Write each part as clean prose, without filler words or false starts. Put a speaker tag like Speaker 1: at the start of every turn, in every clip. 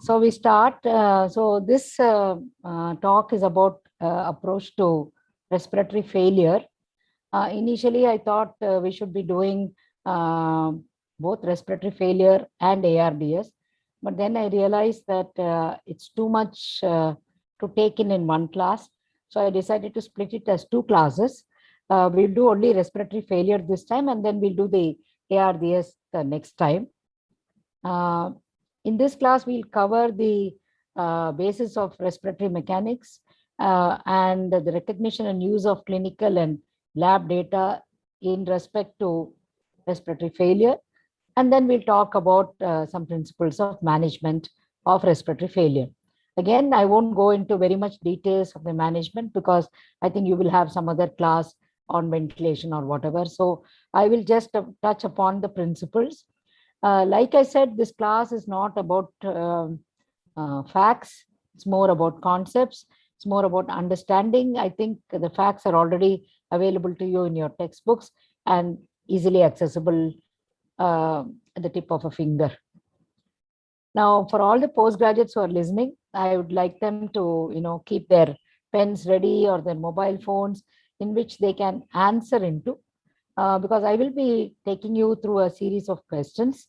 Speaker 1: So we start. So this talk is about approach to respiratory failure. Initially, I thought we should be doing uh, both respiratory failure and ARDS, but then I realized that it's too much to take in one class. So I decided to split it as two classes. We'll do only respiratory failure this time, and then we'll do the ARDS the next time. Uh, in this class, we'll cover the basis of respiratory mechanics and the recognition and use of clinical and lab data in respect to respiratory failure. And then we'll talk about some principles of management of respiratory failure. Again, I won't go into very much details of the management because I think you will have some other class on ventilation or whatever. So I will just touch upon the principles. Like I said, this class is not about facts. It's more about concepts. It's more about understanding. I think the facts are already available to you in your textbooks and easily accessible at the tip of a finger. Now, for all the postgraduates who are listening, I would like them to, keep their pens ready or their mobile phones in which they can answer into, because I will be taking you through a series of questions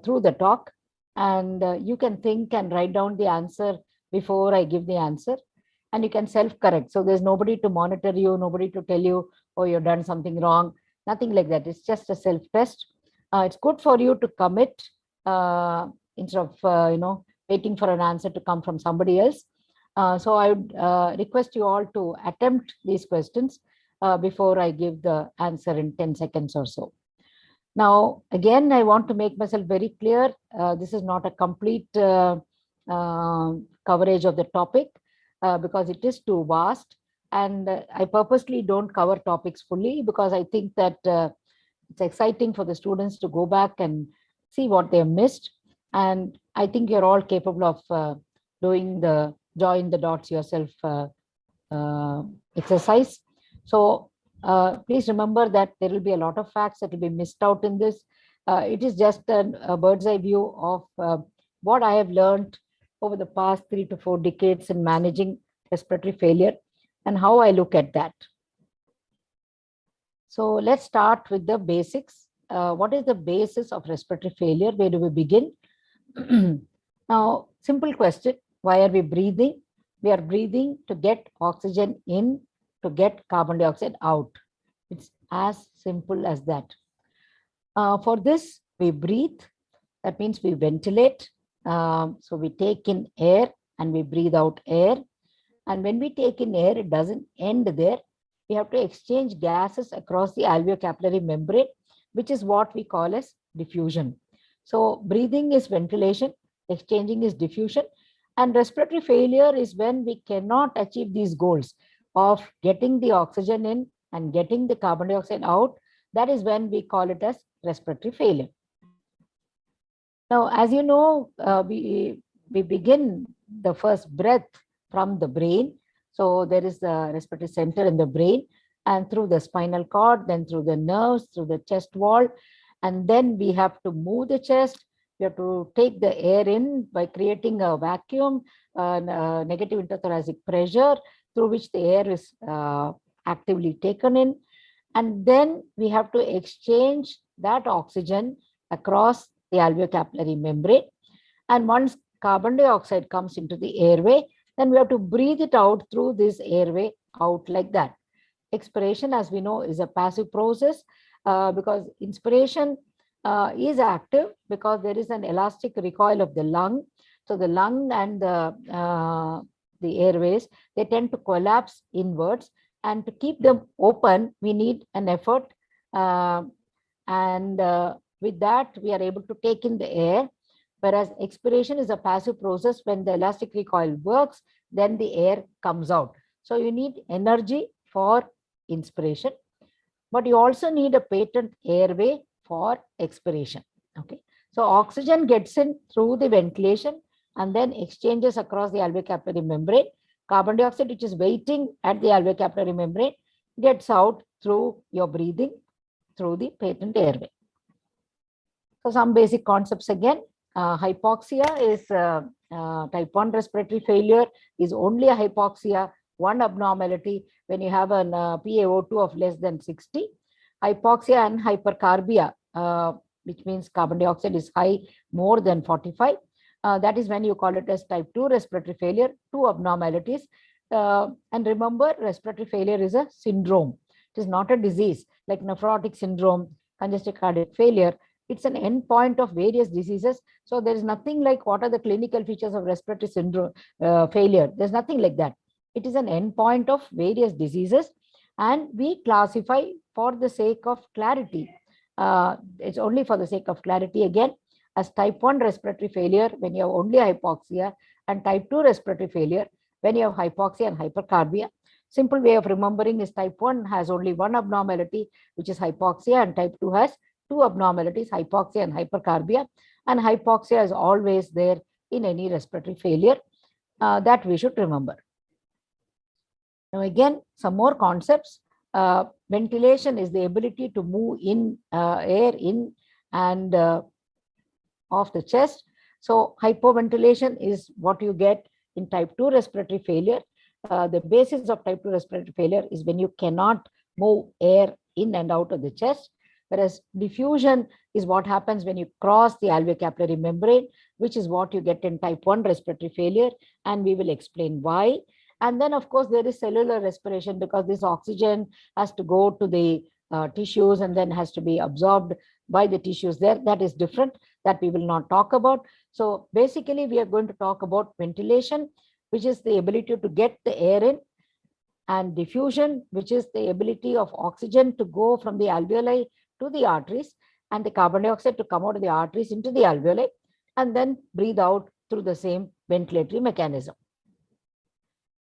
Speaker 1: through the talk, and you can think and write down the answer before I give the answer, and you can self-correct. So there's nobody to monitor you, nobody to tell you, oh, you've done something wrong, nothing like that. It's just a self-test. It's good for you to commit instead of waiting for an answer to come from somebody else. So I would request you all to attempt these questions before I give the answer in 10 seconds or so. Now, again, I want to make myself very clear. This is not a complete coverage of the topic because it is too vast. And I purposely don't cover topics fully because I think that it's exciting for the students to go back and see what they have missed. And I think you're all capable of doing the join the dots yourself exercise. So please remember that there will be a lot of facts that will be missed out in this. It is just a bird's eye view of what I have learned over the past 3 to 4 decades in managing respiratory failure and how I look at that. So let's start with the basics. What is the basis of respiratory failure? Where do we begin? Now, simple question. Why are we breathing? We are breathing to get oxygen in, to get carbon dioxide out. It's as simple as that. For this, we breathe. That means we ventilate. So we take in air and we breathe out air. And when we take in air, it doesn't end there. We have to exchange gases across the alveocapillary membrane, which is what we call as diffusion. So breathing is ventilation, exchanging is diffusion, and respiratory failure is when we cannot achieve these goals of getting the oxygen in and getting the carbon dioxide out. That is when we call it as respiratory failure. Now, as you know, we begin the first breath from the brain. So there is the respiratory center in the brain, and through the spinal cord, then through the nerves, through the chest wall. And then we have to move the chest. We have to take the air in by creating a vacuum, negative interthoracic pressure, through which the air is actively taken in. And then we have to exchange that oxygen across the alveocapillary membrane. And once carbon dioxide comes into the airway, then we have to breathe it out through this airway out like that. Expiration, as we know, is a passive process because inspiration is active because there is an elastic recoil of the lung. So the lung and the airways, they tend to collapse inwards, and to keep them open, we need an effort. With that, we are able to take in the air, whereas expiration is a passive process. When the elastic recoil works, then the air comes out. So you need energy for inspiration, but you also need a patent airway for expiration. Okay, so oxygen gets in through the ventilation and then exchanges across the alveocapillary membrane. Carbon dioxide, which is waiting at the alveocapillary membrane, gets out through your breathing through the patent airway. So some basic concepts again. Hypoxia is type 1 respiratory failure is only a hypoxia, one abnormality when you have an PaO2 of less than 60. Hypoxia and hypercarbia, which means carbon dioxide is high more than 45. That is when you call it as type 2 respiratory failure, two abnormalities. And remember, respiratory failure is a syndrome. It is not a disease like nephrotic syndrome, congestive cardiac failure. It's an endpoint of various diseases. So there is nothing like what are the clinical features of respiratory syndrome failure. There's nothing like that. It is an endpoint of various diseases, and we classify for the sake of clarity. It's only for the sake of clarity again, as type 1 respiratory failure when you have only hypoxia, and type 2 respiratory failure when you have hypoxia and hypercarbia. Simple way of remembering is type 1 has only one abnormality, which is hypoxia, and type 2 has two abnormalities, hypoxia and hypercarbia. And hypoxia is always there in any respiratory failure. That we should remember. Now again, some more concepts. Ventilation is the ability to move in air in and of the chest. So hypoventilation is what you get in type 2 respiratory failure. The basis of type 2 respiratory failure is when you cannot move air in and out of the chest, whereas diffusion is what happens when you cross the alveolar membrane, which is what you get in type 1 respiratory failure, and we will explain why. And then, of course, there is cellular respiration, because this oxygen has to go to the tissues and then has to be absorbed by the tissues there. That is different, that we will not talk about. So basically, we are going to talk about ventilation, which is the ability to get the air in, and diffusion, which is the ability of oxygen to go from the alveoli to the arteries, and the carbon dioxide to come out of the arteries into the alveoli, and then breathe out through the same ventilatory mechanism.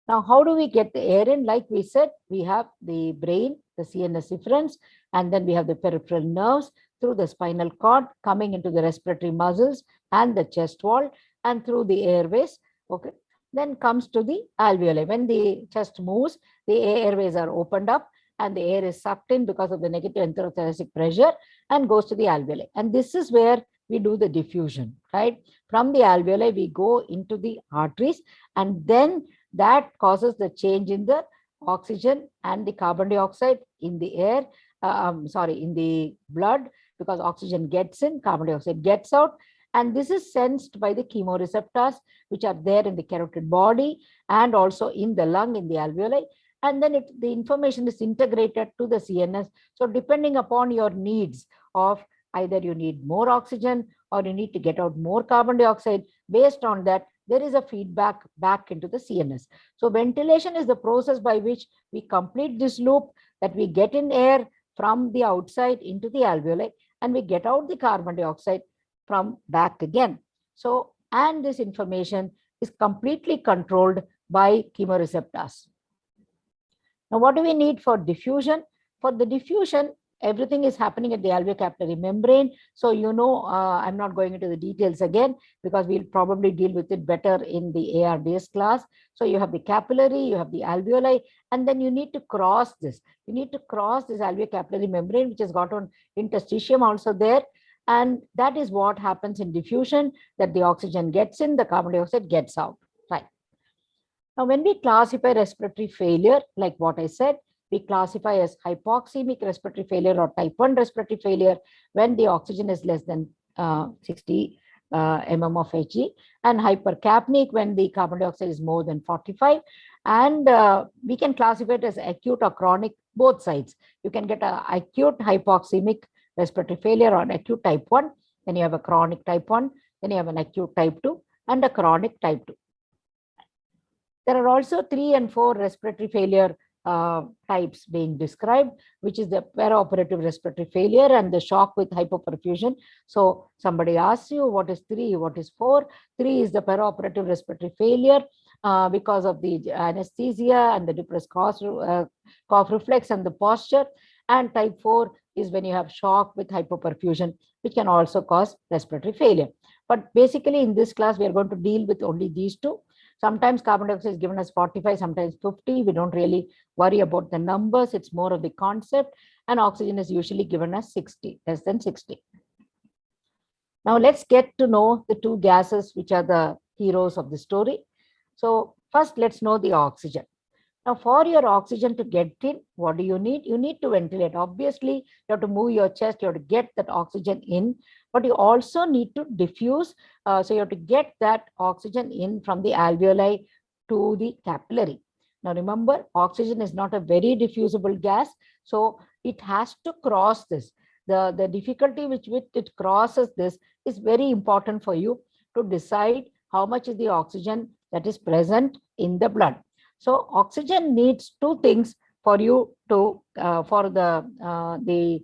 Speaker 1: Now, how do we get the air in? Like we said, we have the brain, the CNS efferents, and then we have the peripheral nerves through the spinal cord coming into the respiratory muscles and the chest wall and through the airways. Okay. Then comes to the alveoli. When the chest moves, the airways are opened up and the air is sucked in because of the negative entherothoracic pressure and goes to the alveoli. And this is where we do the diffusion, right? From the alveoli, we go into the arteries, and then that causes the change in the oxygen and the carbon dioxide in the air, in the blood, because oxygen gets in, carbon dioxide gets out. And this is sensed by the chemoreceptors, which are there in the carotid body and also in the lung, in the alveoli. And then the information is integrated to the CNS. So depending upon your needs of either you need more oxygen or you need to get out more carbon dioxide, based on that, there is a feedback back into the CNS. So ventilation is the process by which we complete this loop, that we get in air from the outside into the alveoli and we get out the carbon dioxide from back again. So, and this information is completely controlled by chemoreceptors. Now, what do we need for diffusion? For the diffusion, everything is happening at the alveolar membrane. So, I'm not going into the details again because we'll probably deal with it better in the ARDS class. So, you have the capillary, you have the alveoli, and then you need to cross this. You need to cross this alveolar membrane, which has got an interstitium also there. And that is what happens in diffusion, that the oxygen gets in, the carbon dioxide gets out, right? Now, when we classify respiratory failure, like what I said, we classify as hypoxemic respiratory failure or type 1 respiratory failure when the oxygen is less than 60 mm of Hg, and hypercapnic when the carbon dioxide is more than 45. And we can classify it as acute or chronic, both sides. You can get an acute hypoxemic respiratory failure or acute type 1, then you have a chronic type 1, then you have an acute type 2 and a chronic type 2. There are also 3 and 4 respiratory failure types being described, which is the perioperative respiratory failure and the shock with hypoperfusion. So somebody asks you what is 3, what is 4? 3 is the perioperative respiratory failure because of the anesthesia and the depressed cough reflex and the posture. And type 4 is when you have shock with hypoperfusion, which can also cause respiratory failure. But basically in this class, we are going to deal with only these two. Sometimes carbon dioxide is given as 45, sometimes 50. We don't really worry about the numbers. It's more of the concept. And oxygen is usually given as 60, less than 60. Now let's get to know the two gases which are the heroes of the story. So first, let's know the oxygen. Now, for your oxygen to get in, what do you need? You need to ventilate. Obviously, you have to move your chest, you have to get that oxygen in, but you also need to diffuse. So you have to get that oxygen in from the alveoli to the capillary. Now, remember, oxygen is not a very diffusible gas, so it has to cross this. The difficulty which it crosses this is very important for you to decide how much is the oxygen that is present in the blood. So oxygen needs two things for you to for the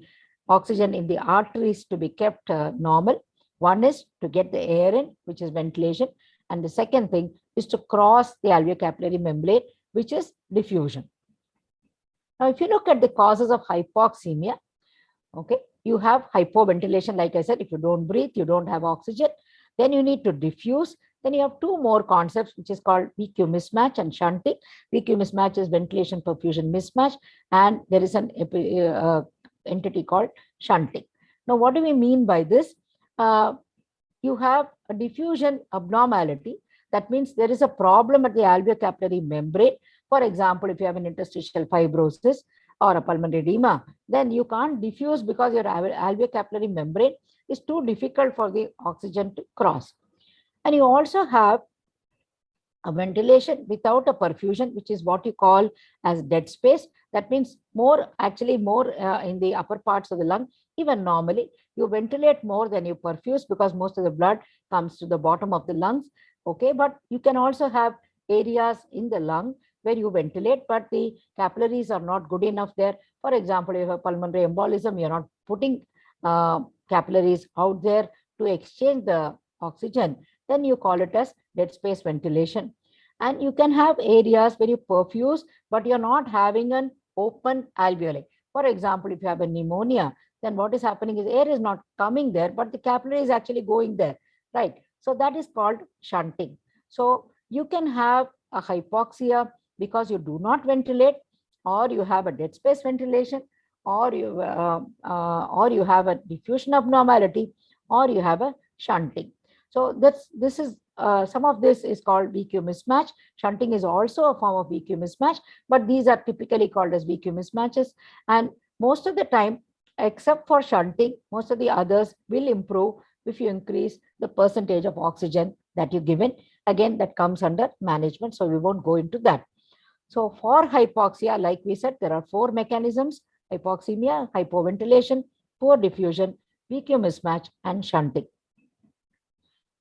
Speaker 1: oxygen in the arteries to be kept normal. One is to get the air in, which is ventilation, and the second thing is to cross the alveocapillary membrane, which is diffusion. Now, if you look at the causes of hypoxemia, okay, you have hypoventilation. Like I said, if you don't breathe, you don't have oxygen. Then you need to diffuse. Then you have two more concepts, which is called VQ mismatch and shunting. VQ mismatch is ventilation perfusion mismatch, and there is an entity called shunting. Now, what do we mean by this? You have a diffusion abnormality. That means there is a problem at the alveocapillary membrane. For example, if you have an interstitial fibrosis or a pulmonary edema, then you can't diffuse because your alveocapillary membrane is too difficult for the oxygen to cross. And you also have a ventilation without a perfusion, which is what you call as dead space. That means actually more in the upper parts of the lung. Even normally, you ventilate more than you perfuse because most of the blood comes to the bottom of the lungs. Okay, but you can also have areas in the lung where you ventilate, but the capillaries are not good enough there. For example, you have pulmonary embolism, you're not putting capillaries out there to exchange the oxygen, then you call it as dead space ventilation. And you can have areas where you perfuse, but you're not having an open alveoli. For example, if you have a pneumonia, then what is happening is air is not coming there, but the capillary is actually going there, right? So that is called shunting. So you can have a hypoxia because you do not ventilate, or you have a dead space ventilation, or you have a diffusion abnormality, or you have a shunting. So this is some of this is called VQ mismatch. Shunting is also a form of VQ mismatch, but these are typically called as VQ mismatches. And most of the time, except for shunting, most of the others will improve if you increase the percentage of oxygen that you give in. Again, that comes under management, so we won't go into that. So for hypoxia, like we said, there are four mechanisms: hypoxemia, hypoventilation, poor diffusion, VQ mismatch, and shunting.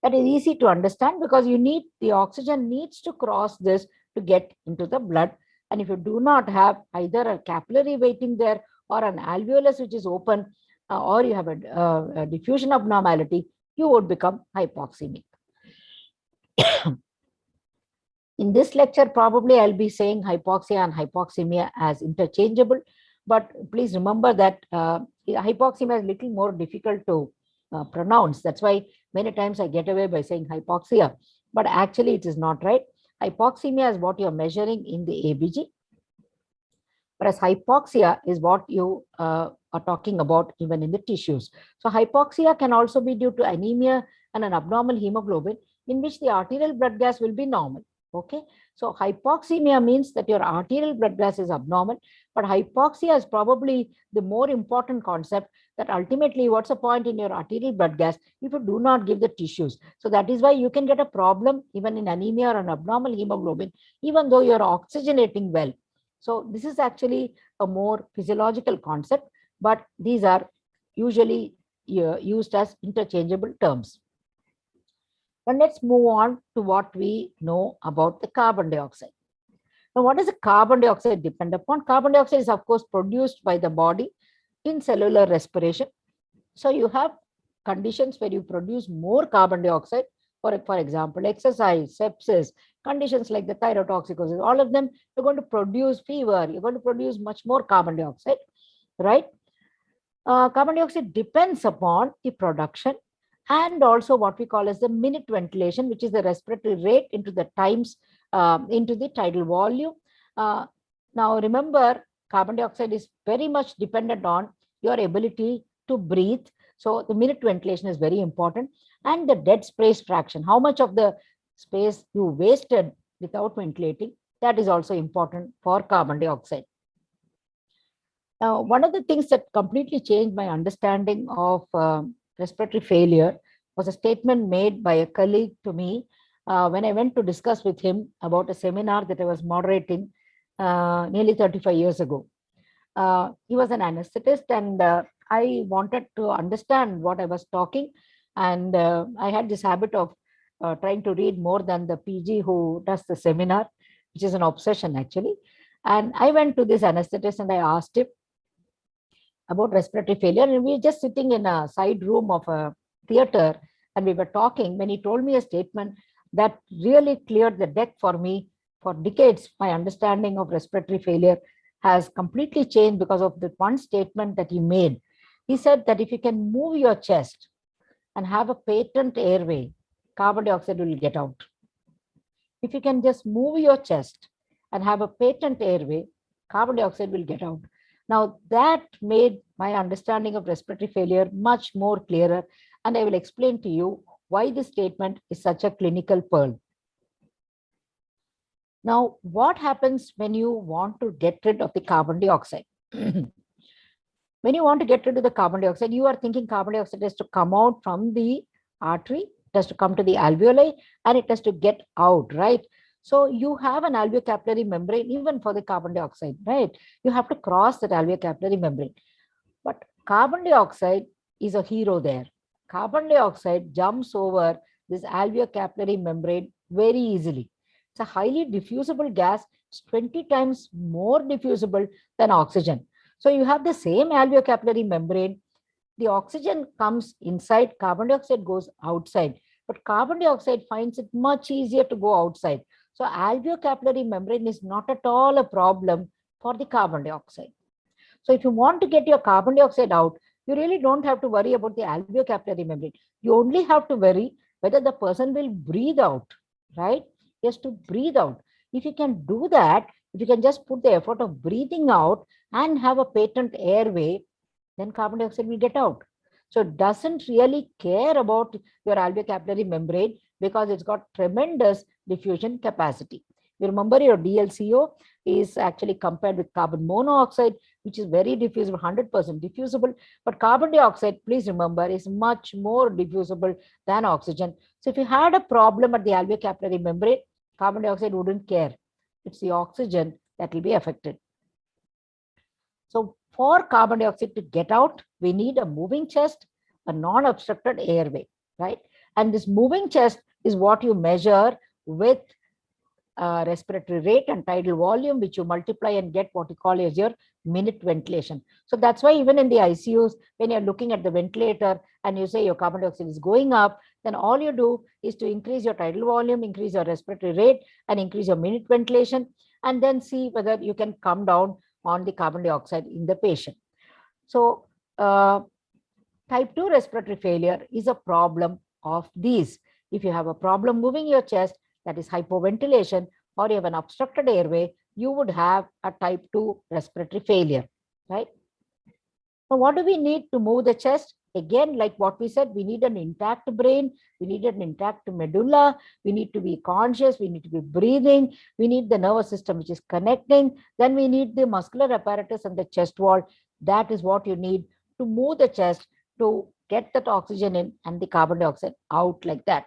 Speaker 1: That is easy to understand because the oxygen needs to cross this to get into the blood. And if you do not have either a capillary waiting there or an alveolus which is open, or you have a diffusion abnormality, you would become hypoxemic. In this lecture, probably I'll be saying hypoxia and hypoxemia as interchangeable, but please remember that hypoxemia is a little more difficult to pronounce. That's why many times I get away by saying hypoxia, but actually it is not right. Hypoxemia is what you're measuring in the ABG, whereas hypoxia is what you are talking about even in the tissues. So hypoxia can also be due to anemia and an abnormal hemoglobin in which the arterial blood gas will be normal. Okay, so hypoxemia means that your arterial blood gas is abnormal, but hypoxia is probably the more important concept, that ultimately what's the point in your arterial blood gas if you do not give the tissues. So that is why you can get a problem even in anemia or an abnormal hemoglobin, even though you're oxygenating well. So this is actually a more physiological concept, but these are usually used as interchangeable terms. But let's move on to what we know about the carbon dioxide. Now, what does the carbon dioxide depend upon? Carbon dioxide is, of course, produced by the body in cellular respiration. So you have conditions where you produce more carbon dioxide, for example, exercise, sepsis, conditions like the thyrotoxicosis, all of them, you're going to produce fever, you're going to produce much more carbon dioxide, right? Carbon dioxide depends upon the production and also what we call as the minute ventilation, which is the respiratory rate into the times, into the tidal volume. Now remember, carbon dioxide is very much dependent on your ability to breathe. So the minute ventilation is very important. And the dead space fraction, how much of the space you wasted without ventilating, that is also important for carbon dioxide. Now, one of the things that completely changed my understanding of respiratory failure was a statement made by a colleague to me when I went to discuss with him about a seminar that I was moderating nearly 35 years ago. He was an anesthetist, and I wanted to understand what I was talking. And I had this habit of trying to read more than the PG who does the seminar, which is an obsession actually. And I went to this anesthetist and I asked him about respiratory failure. And we were just sitting in a side room of a theater and we were talking when he told me a statement that really cleared the deck for me. For decades, my understanding of respiratory failure has completely changed because of the one statement that he made. He said that if you can move your chest and have a patent airway, carbon dioxide will get out. If you can just move your chest and have a patent airway, carbon dioxide will get out. Now that made my understanding of respiratory failure much more clearer, and I will explain to you why this statement is such a clinical pearl. Now, what happens when you want to get rid of the carbon dioxide? When you want to get rid of the carbon dioxide, you are thinking carbon dioxide has to come out from the artery, it has to come to the alveoli, and it has to get out, right? So you have an alveocapillary membrane even for the carbon dioxide, right? You have to cross that alveocapillary membrane. But carbon dioxide is a hero there. Carbon dioxide jumps over this alveocapillary membrane very easily. It's a highly diffusible gas. It's 20 times more diffusible than oxygen. So you have the same alveocapillary membrane. The oxygen comes inside, carbon dioxide goes outside. But carbon dioxide finds it much easier to go outside. So alveocapillary membrane is not at all a problem for the carbon dioxide. So if you want to get your carbon dioxide out, you really don't have to worry about the alveocapillary membrane. You only have to worry whether the person will breathe out, right? He has to breathe out. If you can do that, if you can just put the effort of breathing out and have a patent airway, then carbon dioxide will get out. So it doesn't really care about your alveocapillary membrane because it's got tremendous diffusion capacity. You remember your DLCO is actually compared with carbon monoxide, which is very diffusible, 100% diffusible. But carbon dioxide, please remember, is much more diffusible than oxygen. So if you had a problem at the alveocapillary membrane, carbon dioxide wouldn't care. It's the oxygen that will be affected. So for carbon dioxide to get out, we need a moving chest, a non-obstructed airway, right? And this moving chest is what you measure with respiratory rate and tidal volume, which you multiply and get what you call as your minute ventilation. So that's why even in the ICUs, when you're looking at the ventilator and you say your carbon dioxide is going up, then all you do is to increase your tidal volume, increase your respiratory rate, and increase your minute ventilation, and then see whether you can come down on the carbon dioxide in the patient. So type 2 respiratory failure is a problem of these. If you have a problem moving your chest, that is hypoventilation, or you have an obstructed airway, you would have a type 2 respiratory failure, right? So what do we need to move the chest? Again, like what we said, we need an intact brain, we need an intact medulla, we need to be conscious, we need to be breathing, we need the nervous system which is connecting, then we need the muscular apparatus and the chest wall. That is what you need to move the chest to get that oxygen in and the carbon dioxide out like that.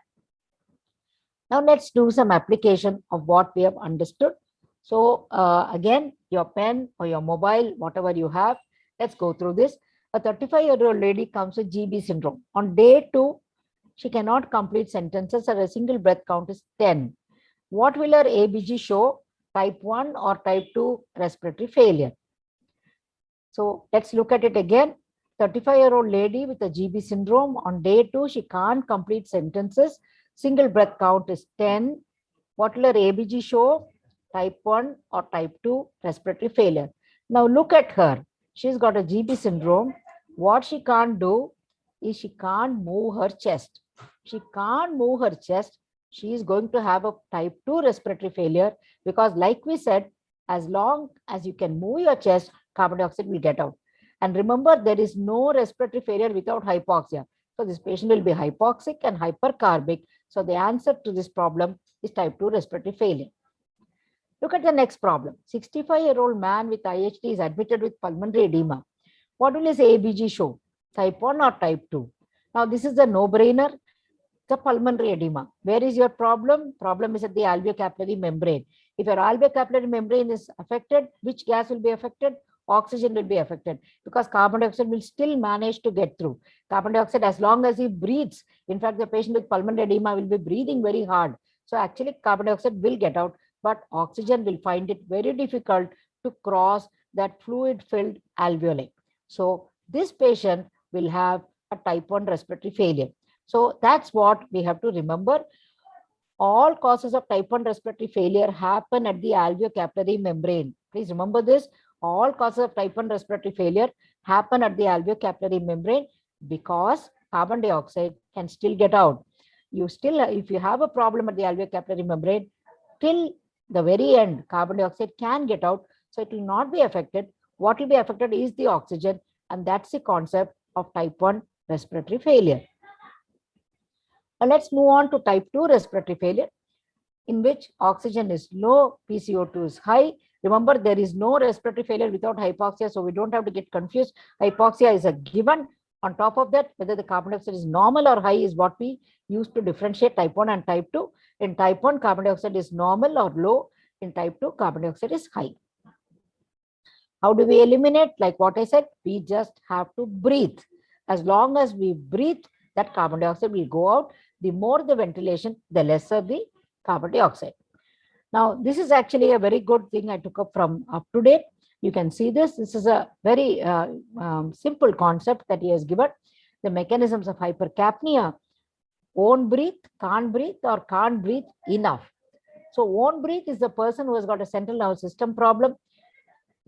Speaker 1: Now let's do some application of what we have understood. So again, your pen or your mobile, whatever you have, let's go through this. A 35-year-old lady comes with GB syndrome. On day 2, she cannot complete sentences or a single breath count is 10. What will her ABG show? Type 1 or type 2 respiratory failure. So let's look at it again. 35-year-old lady with a GB syndrome. On day 2, she can't complete sentences. Single breath count is 10. What will her ABG show? Type 1 or type 2 respiratory failure. Now look at her. She's got a GB syndrome. What she can't do is she can't move her chest. She can't move her chest. She is going to have a type 2 respiratory failure because like we said, as long as you can move your chest, carbon dioxide will get out. And remember, there is no respiratory failure without hypoxia. So this patient will be hypoxic and hypercarbic. So the answer to this problem is type 2 respiratory failure. Look at the next problem. 65-year-old man with IHT is admitted with pulmonary edema. What will his ABG show? Type 1 or type 2? Now, this is the no-brainer. The pulmonary edema. Where is your problem? Problem is at the alveolar membrane. If your alveolar membrane is affected, which gas will be affected? Oxygen will be affected, because carbon dioxide will still manage to get through. Carbon dioxide, as long as he breathes, in fact, the patient with pulmonary edema will be breathing very hard. So actually carbon dioxide will get out, but oxygen will find it very difficult to cross that fluid-filled alveoli. So this patient will have a type 1 respiratory failure. So that's what we have to remember. All causes of type 1 respiratory failure happen at the alveolar membrane. Please remember this. All causes of type 1 respiratory failure happen at the alveolar membrane, because carbon dioxide can still get out. You still, if you have a problem at the alveolar membrane, till the very end, carbon dioxide can get out. So it will not be affected. What will be affected is the oxygen. And that's the concept of type 1 respiratory failure. Now let's move on to type 2 respiratory failure, in which oxygen is low, PCO2 is high. Remember, there is no respiratory failure without hypoxia, so we don't have to get confused. Hypoxia is a given. On top of that, whether the carbon dioxide is normal or high is what we use to differentiate type 1 and type 2. In type 1, carbon dioxide is normal or low. In type 2, carbon dioxide is high. How do we eliminate? Like what I said, we just have to breathe. As long as we breathe, that carbon dioxide will go out. The more the ventilation, the lesser the carbon dioxide. Now, this is actually a very good thing I took up from UpToDate. You can see this. This is a very simple concept that he has given. The mechanisms of hypercapnia. Won't breathe, or can't breathe enough. So won't breathe is the person who has got a central nervous system problem.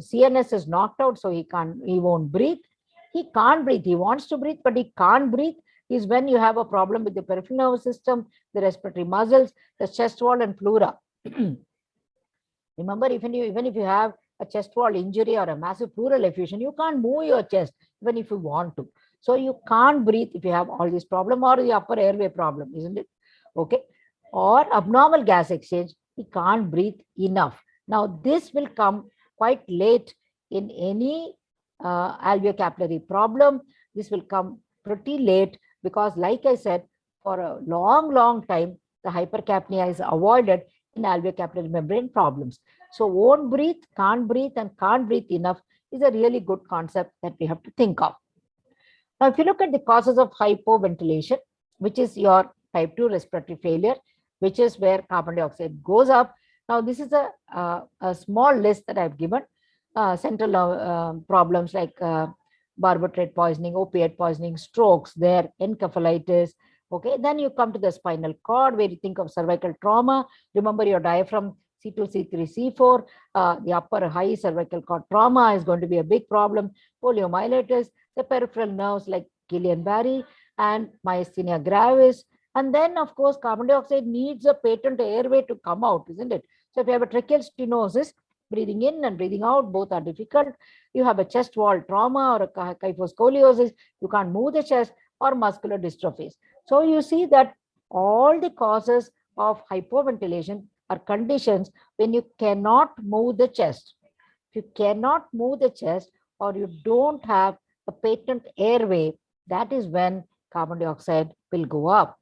Speaker 1: CNS is knocked out, so he won't breathe. He can't breathe. He wants to breathe, but he can't breathe is when you have a problem with the peripheral nervous system, the respiratory muscles, the chest wall and pleura. Remember, even if you have a chest wall injury or a massive pleural effusion, you can't move your chest even if you want to. So you can't breathe if you have all this problem, or the upper airway problem, isn't it? Okay. Or abnormal gas exchange, he can't breathe enough. Now, this will come quite late in any alveolar problem. This will come pretty late, because like I said, for a long time, the hypercapnia is avoided in alveolar membrane problems. So won't breathe, and can't breathe enough is a really good concept that we have to think of. Now, if you look at the causes of hypoventilation, which is your type 2 respiratory failure, which is where carbon dioxide goes up. Now, this is a small list that I've given. Central problems like barbiturate poisoning, opiate poisoning, strokes, there, encephalitis. Okay, then you come to the spinal cord, where you think of cervical trauma. Remember your diaphragm C2, C3, C4. The upper high cervical cord trauma is going to be a big problem. Poliomyelitis, the peripheral nerves like Guillain-Barré and myasthenia gravis. And then, of course, carbon dioxide needs a patent airway to come out, isn't it? So if you have a tracheal stenosis, breathing in and breathing out, both are difficult. You have a chest wall trauma or a kyphoscoliosis, you can't move the chest, or muscular dystrophies. So you see that all the causes of hypoventilation are conditions when you cannot move the chest. If you cannot move the chest, or you don't have a patent airway, that is when carbon dioxide will go up.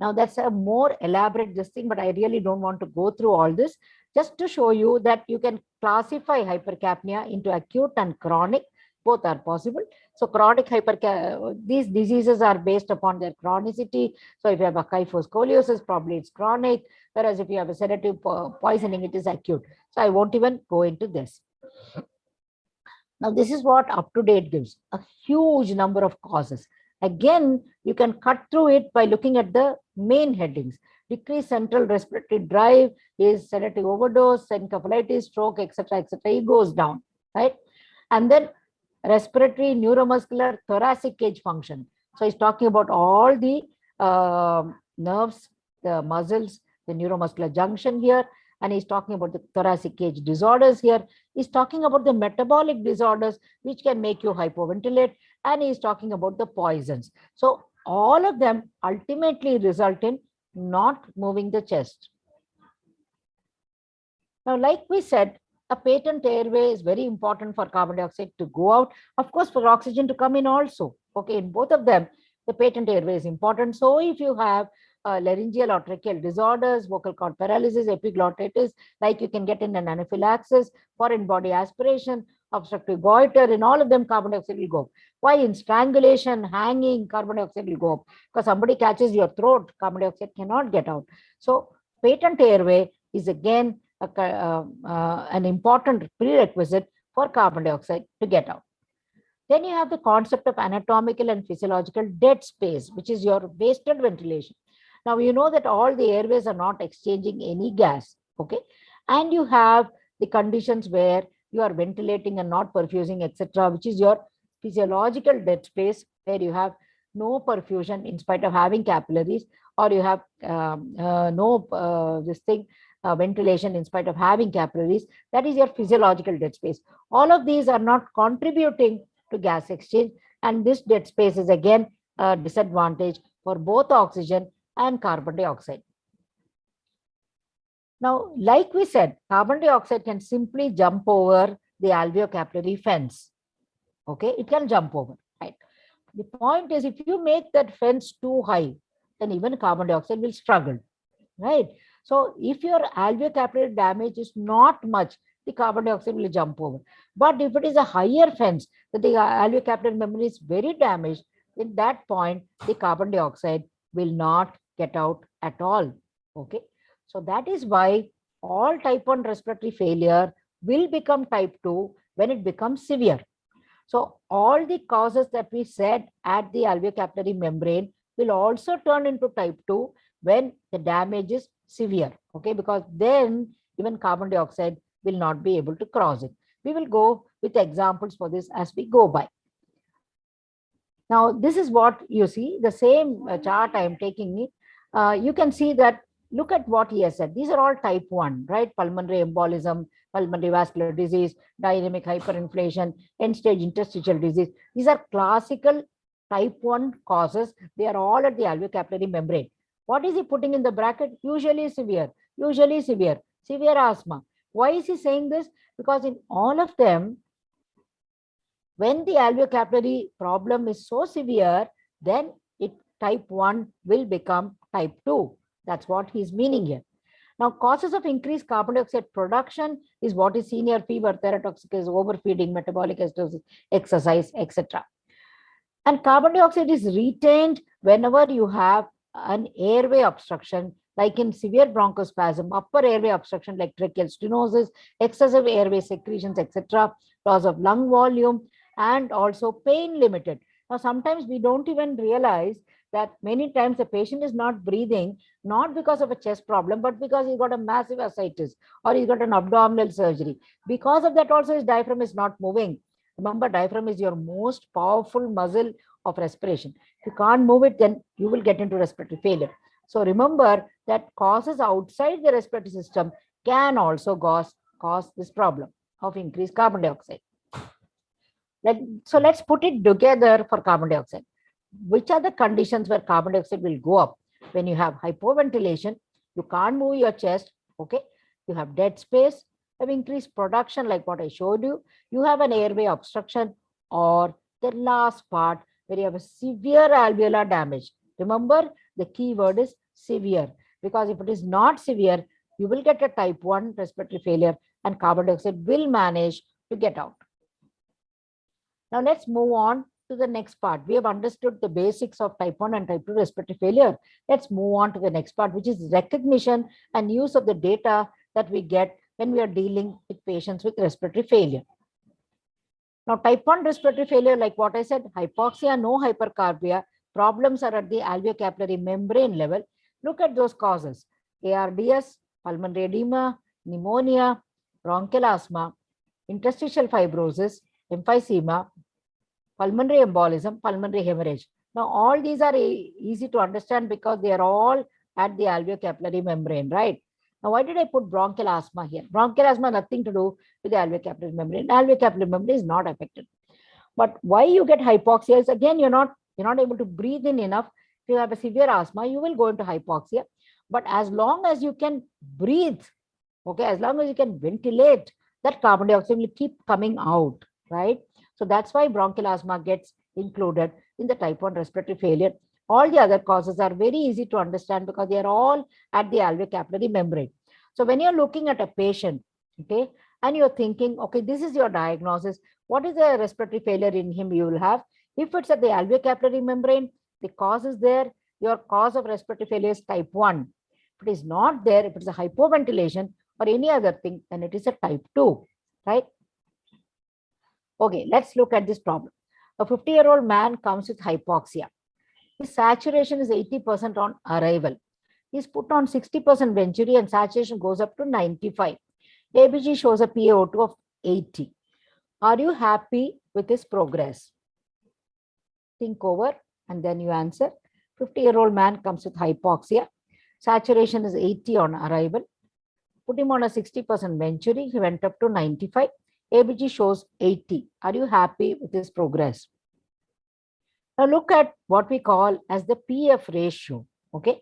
Speaker 1: Now, that's a more elaborate this thing, but I really don't want to go through all this. Just to show you that you can classify hypercapnia into acute and chronic. Both are possible. So chronic these diseases are based upon their chronicity. So if you have a kyphoscoliosis, probably it's chronic. Whereas if you have a sedative poisoning, it is acute. So I won't even go into this. Now, this is what UpToDate gives, a huge number of causes. Again, you can cut through it by looking at the main headings. Decreased central respiratory drive is sedative overdose, encephalitis, stroke, etc., etc. It goes down, right? And then respiratory, neuromuscular, thoracic cage function. So he's talking about all the nerves, the muscles, the neuromuscular junction here, and he's talking about the thoracic cage disorders here. He's talking about the metabolic disorders which can make you hypoventilate, and he's talking about the poisons. So all of them ultimately result in not moving the chest. Now, like we said, a patent airway is very important for carbon dioxide to go out. Of course, for oxygen to come in also. Okay, in both of them, the patent airway is important. So if you have laryngeal or tracheal disorders, vocal cord paralysis, epiglottitis, like you can get in an anaphylaxis, foreign body aspiration, obstructive goiter, in all of them, carbon dioxide will go up. Why? In strangulation, hanging, carbon dioxide will go up. Because somebody catches your throat, carbon dioxide cannot get out. So patent airway is again an important prerequisite for carbon dioxide to get out. Then you have the concept of anatomical and physiological dead space, which is your wasted ventilation. Now, you know that all the airways are not exchanging any gas, okay? And you have the conditions where you are ventilating and not perfusing, etc., which is your physiological dead space, where you have no perfusion in spite of having capillaries, or you have ventilation in spite of having capillaries. That is your physiological dead space. All of these are not contributing to gas exchange, and this dead space is again a disadvantage for both oxygen and carbon dioxide. Now, like we said, carbon dioxide can simply jump over the alveocapillary fence. Okay, it can jump over, right? The point is, if you make that fence too high, then even carbon dioxide will struggle, right? So if your alveocapillary damage is not much, the carbon dioxide will jump over. But if it is a higher fence, that the alveocapillary membrane is very damaged, in that point, the carbon dioxide will not get out at all. Okay. So that is why all type 1 respiratory failure will become type 2 when it becomes severe. So all the causes that we said at the alveocapillary membrane will also turn into type 2 when the damage is severe. Okay, because then even carbon dioxide will not be able to cross it. We will go with examples for this as we go by. Now, this is what you see, the same chart I am taking it. You can see that, look at what he has said. These are all type 1, right? Pulmonary embolism, pulmonary vascular disease, dynamic hyperinflation, end-stage interstitial disease. These are classical type 1 causes. They are all at the alveocapillary membrane. What is he putting in the bracket? Usually severe, severe asthma. Why is he saying this? Because in all of them, when the alveocapillary problem is so severe, then type 1 will become type 2. That's what he's meaning here. Now, causes of increased carbon dioxide production is what is seen here: fever, theratoxicus, overfeeding, metabolic acidosis, exercise, etc. And carbon dioxide is retained whenever you have an airway obstruction, like in severe bronchospasm, upper airway obstruction like tracheal stenosis, excessive airway secretions, etc., loss of lung volume, and also pain limited. Now, sometimes we don't even realize that many times the patient is not breathing, not because of a chest problem, but because he's got a massive ascites or he's got an abdominal surgery. Because of that also his diaphragm is not moving. Remember, diaphragm is your most powerful muscle of respiration. If you can't move it, then you will get into respiratory failure. So remember that causes outside the respiratory system can also cause this problem of increased carbon dioxide. So let's put it together for carbon dioxide. Which are the conditions where carbon dioxide will go up? When you have hypoventilation, you can't move your chest, okay? You have dead space, you have increased production like what I showed you. You have an airway obstruction, or the last part where you have a severe alveolar damage. Remember, the key word is severe, because if it is not severe, you will get a type 1 respiratory failure and carbon dioxide will manage to get out. Now let's move on to the next part. We have understood the basics of type 1 and type 2 respiratory failure. Let's move on to the next part, which is recognition and use of the data that we get when we are dealing with patients with respiratory failure. Now, type 1 respiratory failure, like what I said, hypoxia, no hypercarbia, problems are at the alveocapillary membrane level. Look at those causes: ARDS, pulmonary edema, pneumonia, bronchial asthma, interstitial fibrosis, emphysema, pulmonary embolism, pulmonary hemorrhage. Now, all these are easy to understand because they are all at the alveocapillary membrane, right? Now, why did I put bronchial asthma here? Bronchial asthma, nothing to do with the alveolar membrane. Alveolar membrane is not affected. But why you get hypoxia is, again, you're not able to breathe in enough. If you have a severe asthma, you will go into hypoxia. But as long as you can breathe, okay, as long as you can ventilate, that carbon dioxide will keep coming out, right? So that's why bronchial asthma gets included in the type 1 respiratory failure. All the other causes are very easy to understand because they are all at the alveolar membrane. So when you're looking at a patient, okay, and you're thinking, okay, this is your diagnosis, what is the respiratory failure in him you will have? If it's at the alveolar membrane, the cause is there, your cause of respiratory failure is type 1. If it is not there, if it's a hypoventilation or any other thing, then it is a type 2, right? Okay, let's look at this problem. A 50-year-old man comes with hypoxia. His saturation is 80% on arrival. He's put on 60% Venturi and saturation goes up to 95. ABG shows a PaO2 of 80. Are you happy with his progress? Think over and then you answer. 50-year-old man comes with hypoxia. Saturation is 80 on arrival. Put him on a 60% Venturi. He went up to 95. ABG shows 80. Are you happy with his progress? Now look at what we call as the PF ratio. Okay.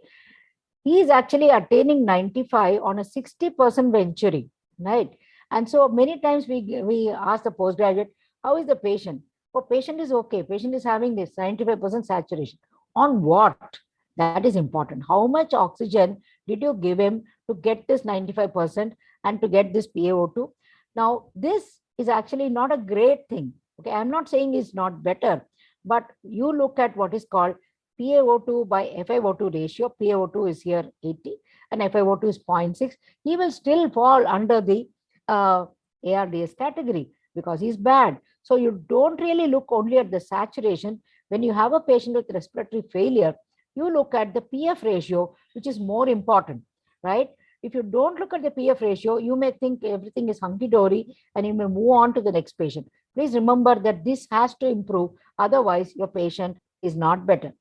Speaker 1: He is actually attaining 95 on a 60% Venturi, right? And so many times we ask the postgraduate, how is the patient? Oh, patient is okay. Patient is having this 95% saturation. On what? That is important. How much oxygen did you give him to get this 95% and to get this PaO2? Now, this is actually not a great thing. Okay, I'm not saying it's not better, but you look at what is called PaO2 by FiO2 ratio. PaO2 is here 80 and FiO2 is 0.6. He will still fall under the ARDS category because he's bad. So you don't really look only at the saturation. When you have a patient with respiratory failure, you look at the PF ratio, which is more important, right? If you don't look at the PF ratio, you may think everything is hunky-dory and you may move on to the next patient. Please remember that this has to improve. Otherwise, your patient is not better.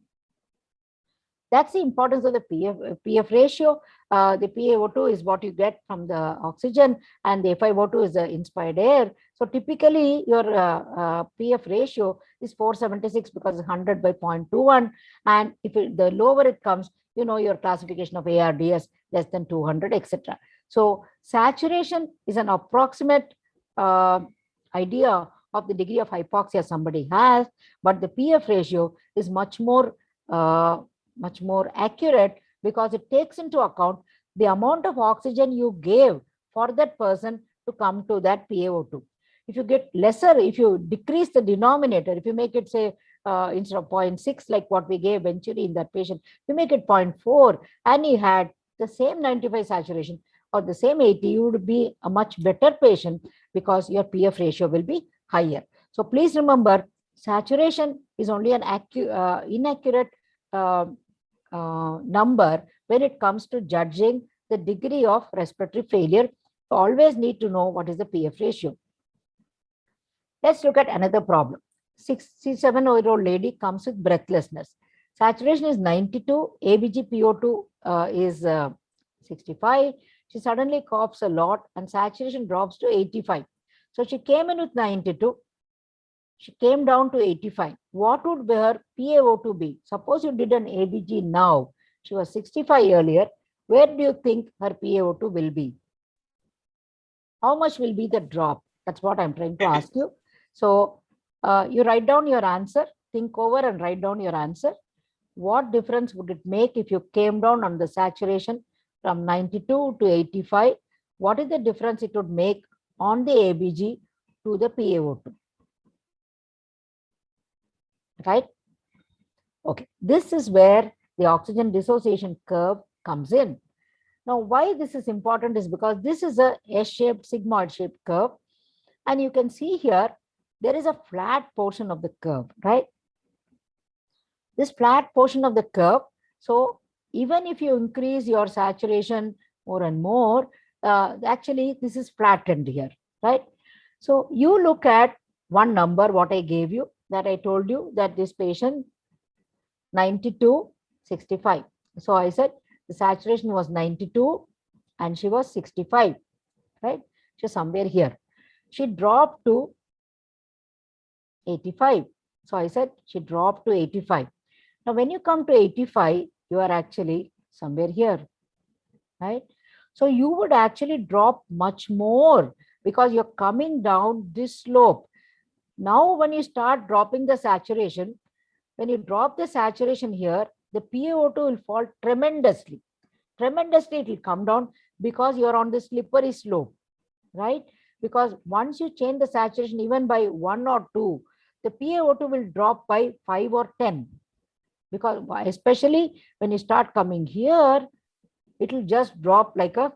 Speaker 1: That's the importance of the PF ratio. The PaO2 is what you get from the oxygen and the FiO2 is the inspired air. So typically your PF ratio is 476 because it's 100 by 0.21. And if the lower it comes, your classification of ARDS less than 200, etc. So saturation is an approximate idea of the degree of hypoxia somebody has, but the PF ratio is much more accurate because it takes into account the amount of oxygen you gave for that person to come to that PaO2. If you get lesser, if you decrease the denominator, if you make it say instead of 0.6 like what we gave Venturi in that patient, you make it 0.4 and he had the same 95 saturation or the same 80, you would be a much better patient because your PF ratio will be higher. So please remember, saturation is only an inaccurate number when it comes to judging the degree of respiratory failure. You always need to know what is the PF ratio. Let's look at another problem. 67-year-old lady comes with breathlessness. Saturation is 92, ABG PO2 is 65. She suddenly coughs a lot and saturation drops to 85. So she came in with 92. She came down to 85. What would her PaO2 be? Suppose you did an ABG now. She was 65 earlier. Where do you think her PaO2 will be? How much will be the drop? That's what I'm trying to ask you. So you write down your answer, think over and write down your answer. What difference would it make if you came down on the saturation from 92 to 85? What is the difference it would make on the ABG to the PaO2? Right? Okay, this is where the oxygen dissociation curve comes in. Now, why this is important is because this is a S-shaped, sigmoid-shaped curve. And you can see here, there is a flat portion of the curve, right? This flat portion of the curve. So even if you increase your saturation more and more, actually this is flattened here, right? So you look at one number, what I gave you, that I told you that this patient 92, 65. So I said the saturation was 92 and she was 65, right? She's somewhere here. She dropped to 85. So I said she dropped to 85. Now, when you come to 85, you are actually somewhere here, right? So you would actually drop much more because you're coming down this slope. Now, when you start dropping the saturation, when you drop the saturation here, the PaO2 will fall tremendously. Tremendously, it will come down because you're on the slippery slope, right? Because once you change the saturation even by 1 or 2, the PaO2 will drop by 5 or 10. Because especially when you start coming here, it will just drop like a,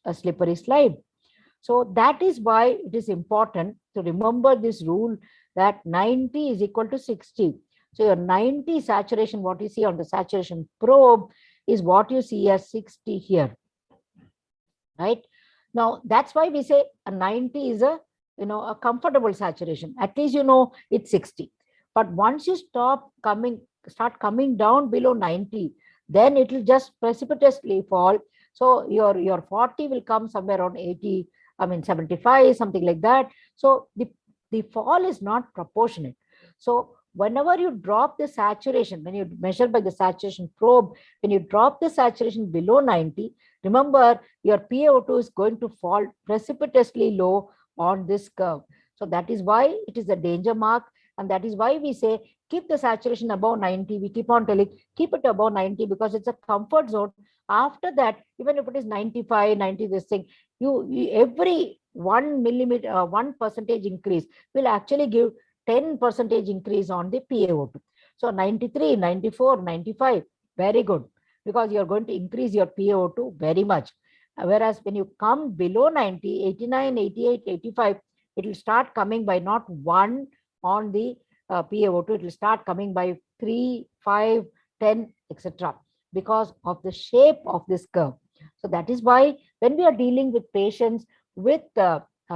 Speaker 1: a slippery slide. So that is why it is important to remember this rule that 90 is equal to 60. So your 90 saturation, what you see on the saturation probe, is what you see as 60 here, right? Now, that's why we say a 90 is a comfortable saturation. At least it's 60. But once you start coming down below 90, then it will just precipitously fall. So your 40 will come somewhere around 80, 75, something like that. So the fall is not proportionate. So whenever you drop the saturation, when you measure by the saturation probe, when you drop the saturation below 90, remember your PaO2 is going to fall precipitously low on this curve. So that is why it is a danger mark. And that is why we say keep the saturation above 90. We keep on telling keep it above 90 because it's a comfort zone. After that, even if it is 95, 90, this thing, you every 1% increase will actually give 10% increase on the PaO2. So 93, 94, 95, very good, because you're going to increase your PaO2 very much. Whereas when you come below 90, 89, 88, 85, it will start coming by not 1 on the PaO2, it will start coming by 3, 5, 10, etc. because of the shape of this curve. So that is why when we are dealing with patients with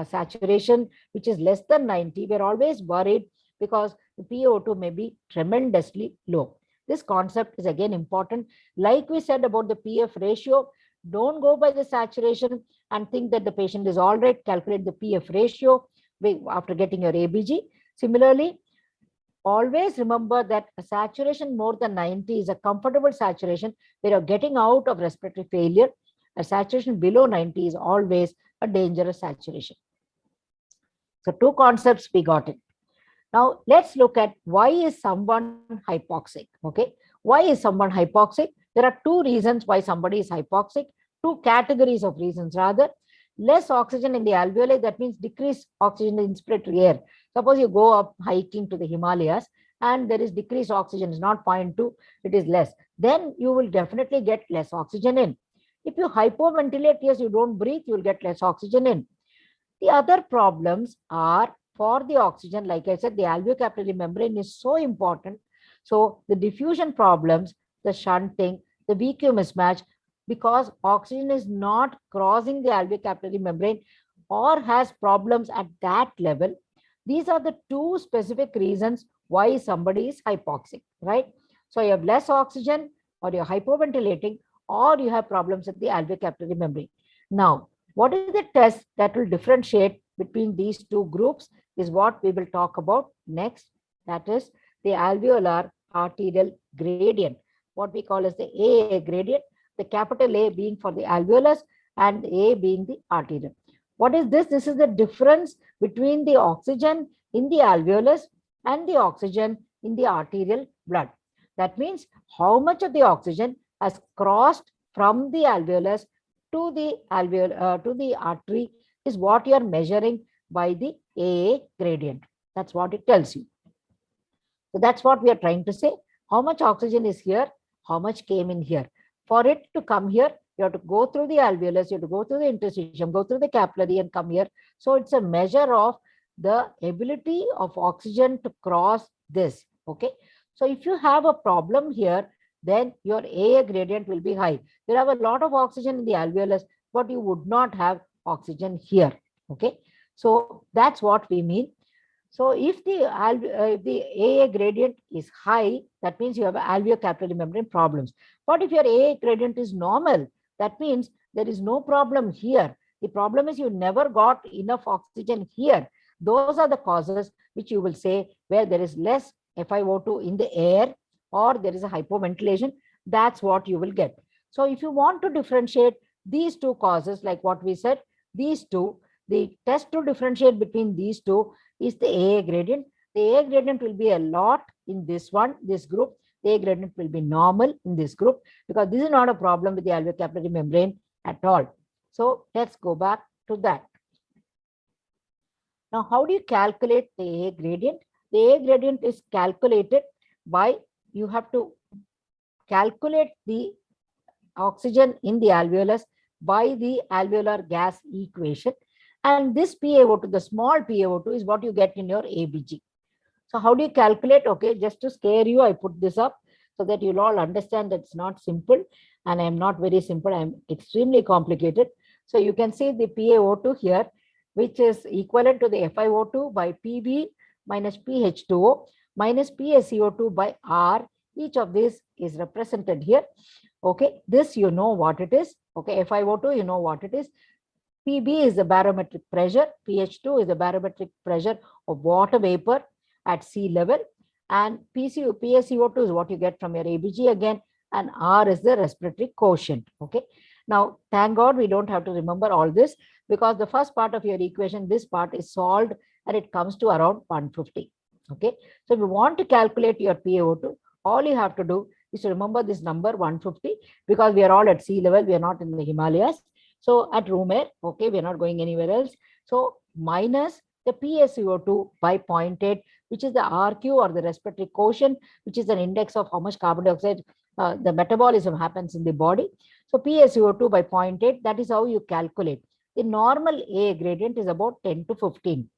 Speaker 1: saturation which is less than 90, we're always worried because the PaO2 may be tremendously low. This concept is again important. Like we said about the PF ratio, don't go by the saturation and think that the patient is all right. Calculate the PF ratio after getting your ABG. Similarly, always remember that a saturation more than 90 is a comfortable saturation where you're getting out of respiratory failure. A saturation below 90 is always a dangerous saturation. So 2 concepts we got it. Now let's look at why is someone hypoxic. Okay, why is someone hypoxic? There are 2 reasons why somebody is hypoxic, 2 categories of reasons rather. Less oxygen in the alveoli, that means decreased oxygen in inspiratory air. Suppose you go up hiking to the Himalayas and there is decreased oxygen, it's not 0.2, it is less. Then you will definitely get less oxygen in. If you hypoventilate, yes, you don't breathe, you will get less oxygen in. The other problems are for the oxygen, like I said, the alveocapillary membrane is so important. So the diffusion problems, the shunting, the VQ mismatch, because oxygen is not crossing the alveocapillary membrane or has problems at that level. These are the 2 specific reasons why somebody is hypoxic, right? So you have less oxygen, or you're hypoventilating, or you have problems with the alveocapillary membrane. Now, what is the test that will differentiate between these 2 groups is what we will talk about next. That is the alveolar arterial gradient, what we call as the AA gradient, the capital A being for the alveolus and A being the arterial. What is this? This is the difference between the oxygen in the alveolus and the oxygen in the arterial blood. That means how much of the oxygen has crossed from the alveolus to the artery is what you are measuring by the AA gradient. That's what it tells you. So that's what we are trying to say. How much oxygen is here? How much came in here? For it to come here, you have to go through the alveolus, you have to go through the interstitium, go through the capillary and come here. So it's a measure of the ability of oxygen to cross this. Okay. So if you have a problem here, then your AA gradient will be high. You have a lot of oxygen in the alveolus, but you would not have oxygen here. Okay. So that's what we mean. So if the AA gradient is high, that means you have alveocapillary membrane problems. But if your AA gradient is normal, that means There is no problem here. The problem is you never got enough oxygen here. Those are the causes which you will say where there is less FiO2 in the air or there is a hypoventilation. That's what you will get. So if you want to differentiate these two causes, like what we said, these two, the test to differentiate between these two is the AA gradient. The AA gradient will be a lot in this one, this group. The AA gradient will be normal in this group because this is not a problem with the alveolar membrane at all. So let's go back to that. Now, how do you calculate the AA gradient? The AA gradient is calculated by, you have to calculate the oxygen in the alveolus by the alveolar gas equation. And this PaO2, the small PaO2 is what you get in your ABG. So how do you calculate? Okay, just to scare you, I put this up so that you'll all understand that it's not simple. And I'm not very simple, I'm extremely complicated. So you can see the PaO2 here, which is equivalent to the FiO2 by Pb minus PH2O minus PaCO2 by R. Each of these is represented here. Okay, this you know what it is. Okay, FiO2, you know what it is. Pb is the barometric pressure. pH2 is the barometric pressure of water vapor at sea level. And PaCO2 is what you get from your ABG again. And R is the respiratory quotient. Okay. Now, thank God we don't have to remember all this because the first part of your equation, this part is solved and it comes to around 150. Okay. So if you want to calculate your PaO2, all you have to do is to remember this number 150 because we are all at sea level. We are not in the Himalayas. So at room air, okay, we are not going anywhere else. So minus the PaCO2 by 0.8, which is the RQ or the respiratory quotient, which is an index of how much carbon dioxide the metabolism happens in the body. So PaCO2 by 0.8, that is how you calculate. The normal A gradient is about 10 to 15.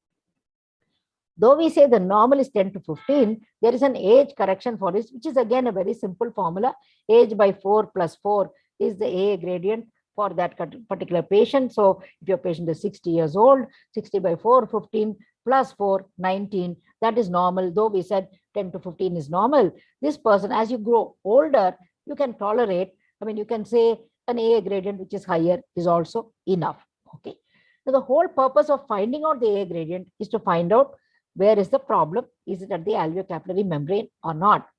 Speaker 1: Though we say the normal is 10 to 15, there is an age correction for this, which is again a very simple formula. Age by 4 plus 4 is the A gradient for that particular patient. So if your patient is 60 years old, 60 by 4, 15 plus 4, 19, that is normal. Though we said 10 to 15 is normal, this person, as you grow older, you can tolerate, I mean, you can say an A gradient which is higher is also enough. Okay. So the whole purpose of finding out the A gradient is to find out where is the problem. Is it at the alveolar membrane or not?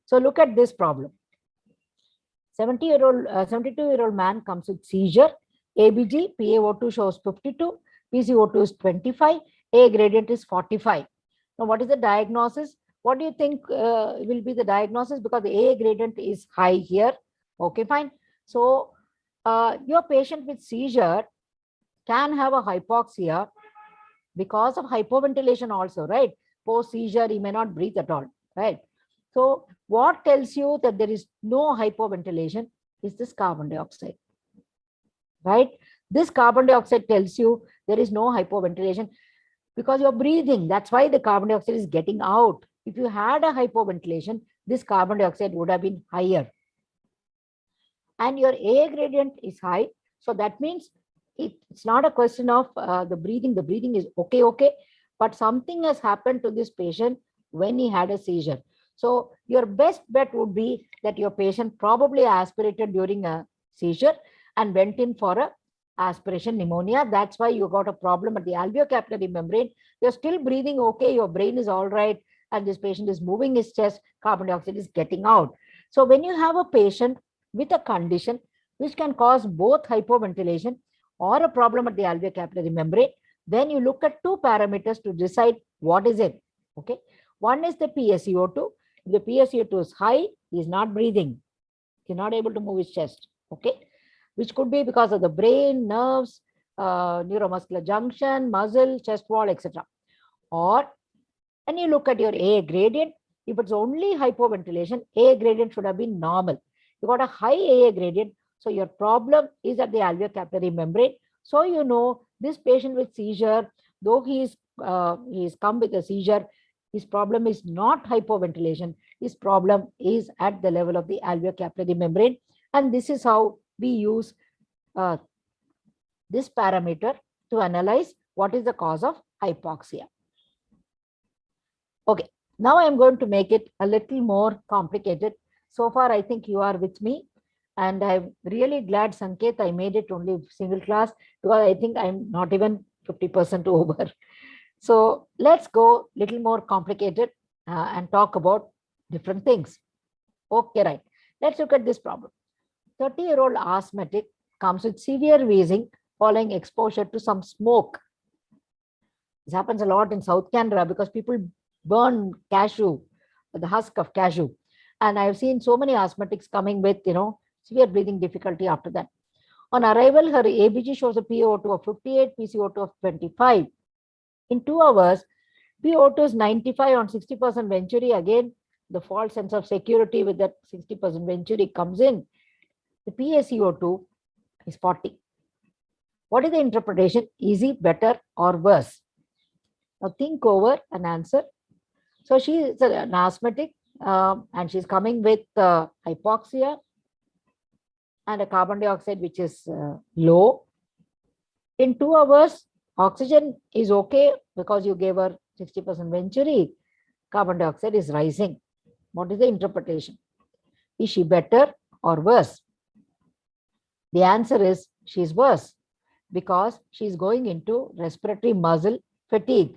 Speaker 1: So look at this problem. 72-year-old man comes with seizure. ABG, PaO2 shows 52, PCO2 is 25, A gradient is 45. Now, what is the diagnosis? What do you think will be the diagnosis? Because the A gradient is high here. Okay, fine. So, your patient with seizure can have a hypoxia because of hypoventilation also, right? Post seizure, he may not breathe at all, right? So what tells you that there is no hypoventilation is this carbon dioxide, right? This carbon dioxide tells you there is no hypoventilation because you're breathing. That's why the carbon dioxide is getting out. If you had a hypoventilation, this carbon dioxide would have been higher. And your A gradient is high. So that means it's not a question of the breathing. The breathing is okay, but something has happened to this patient when he had a seizure. So your best bet would be that your patient probably aspirated during a seizure and went in for a aspiration pneumonia. That's why you got a problem at the alveolar membrane. You're still breathing okay, your brain is all right, and this patient is moving his chest, carbon dioxide is getting out. So when you have a patient with a condition which can cause both hypoventilation or a problem at the alveolar membrane, then you look at two parameters to decide what is it. Okay, one is the PaCO2. If the PaCO2 is high, he is not breathing. He's not able to move his chest. Okay, which could be because of the brain, nerves, neuromuscular junction, muscle, chest wall, etc. Or, and you look at your A gradient. If it's only hypoventilation, A gradient should have been normal. You got a high AA gradient, so your problem is at the alveolar membrane. So you know this patient with seizure, though he's come with a seizure, his problem is not hypoventilation. His problem is at the level of the alveolar membrane, and this is how we use this parameter to analyze what is the cause of hypoxia. Okay, now I am going to make it a little more complicated. So far, I think you are with me. And I'm really glad, Sanket, I made it only single class, because I think I'm not even 50% over. So let's go little more complicated and talk about different things. Okay, right. Let's look at this problem. 30-year-old asthmatic comes with severe wheezing following exposure to some smoke. This happens a lot in South Canada because people burn cashew, the husk of cashew. And I've seen so many asthmatics coming with, severe breathing difficulty after that. On arrival, her ABG shows a PO2 of 58, PCO2 of 25. In 2 hours, PO2 is 95 on 60% Venturi. Again, the false sense of security with that 60% Venturi comes in. The PaCO2 is 40. What is the interpretation? Easy, better, or worse? Now think over and answer. So she is an asthmatic and she's coming with hypoxia and a carbon dioxide which is low. In 2 hours, oxygen is okay because you gave her 60% Venturi. Carbon dioxide is rising. What is the interpretation? Is she better or worse? The answer is she is worse because she is going into respiratory muscle fatigue.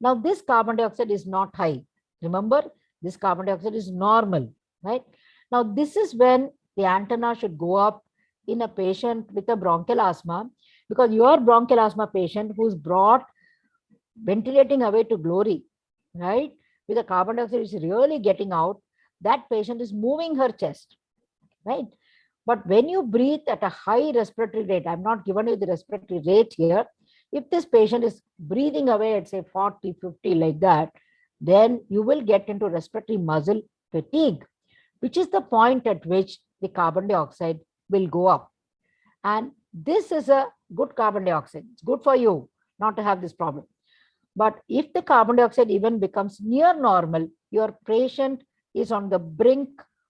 Speaker 1: Now, this carbon dioxide is not high. Remember, this carbon dioxide is normal, right? Now, this is when the antenna should go up in a patient with a bronchial asthma, because your bronchial asthma patient who's brought ventilating away to glory, right? With the carbon dioxide is really getting out, that patient is moving her chest, right? But when you breathe at a high respiratory rate, I'm not given you the respiratory rate here. If this patient is breathing away at say 40, 50 like that, then you will get into respiratory muscle fatigue, which is the point at which the carbon dioxide will go up. And this is a good carbon dioxide. It's good for you not to have this problem. But if the carbon dioxide even becomes near normal, your patient is on the brink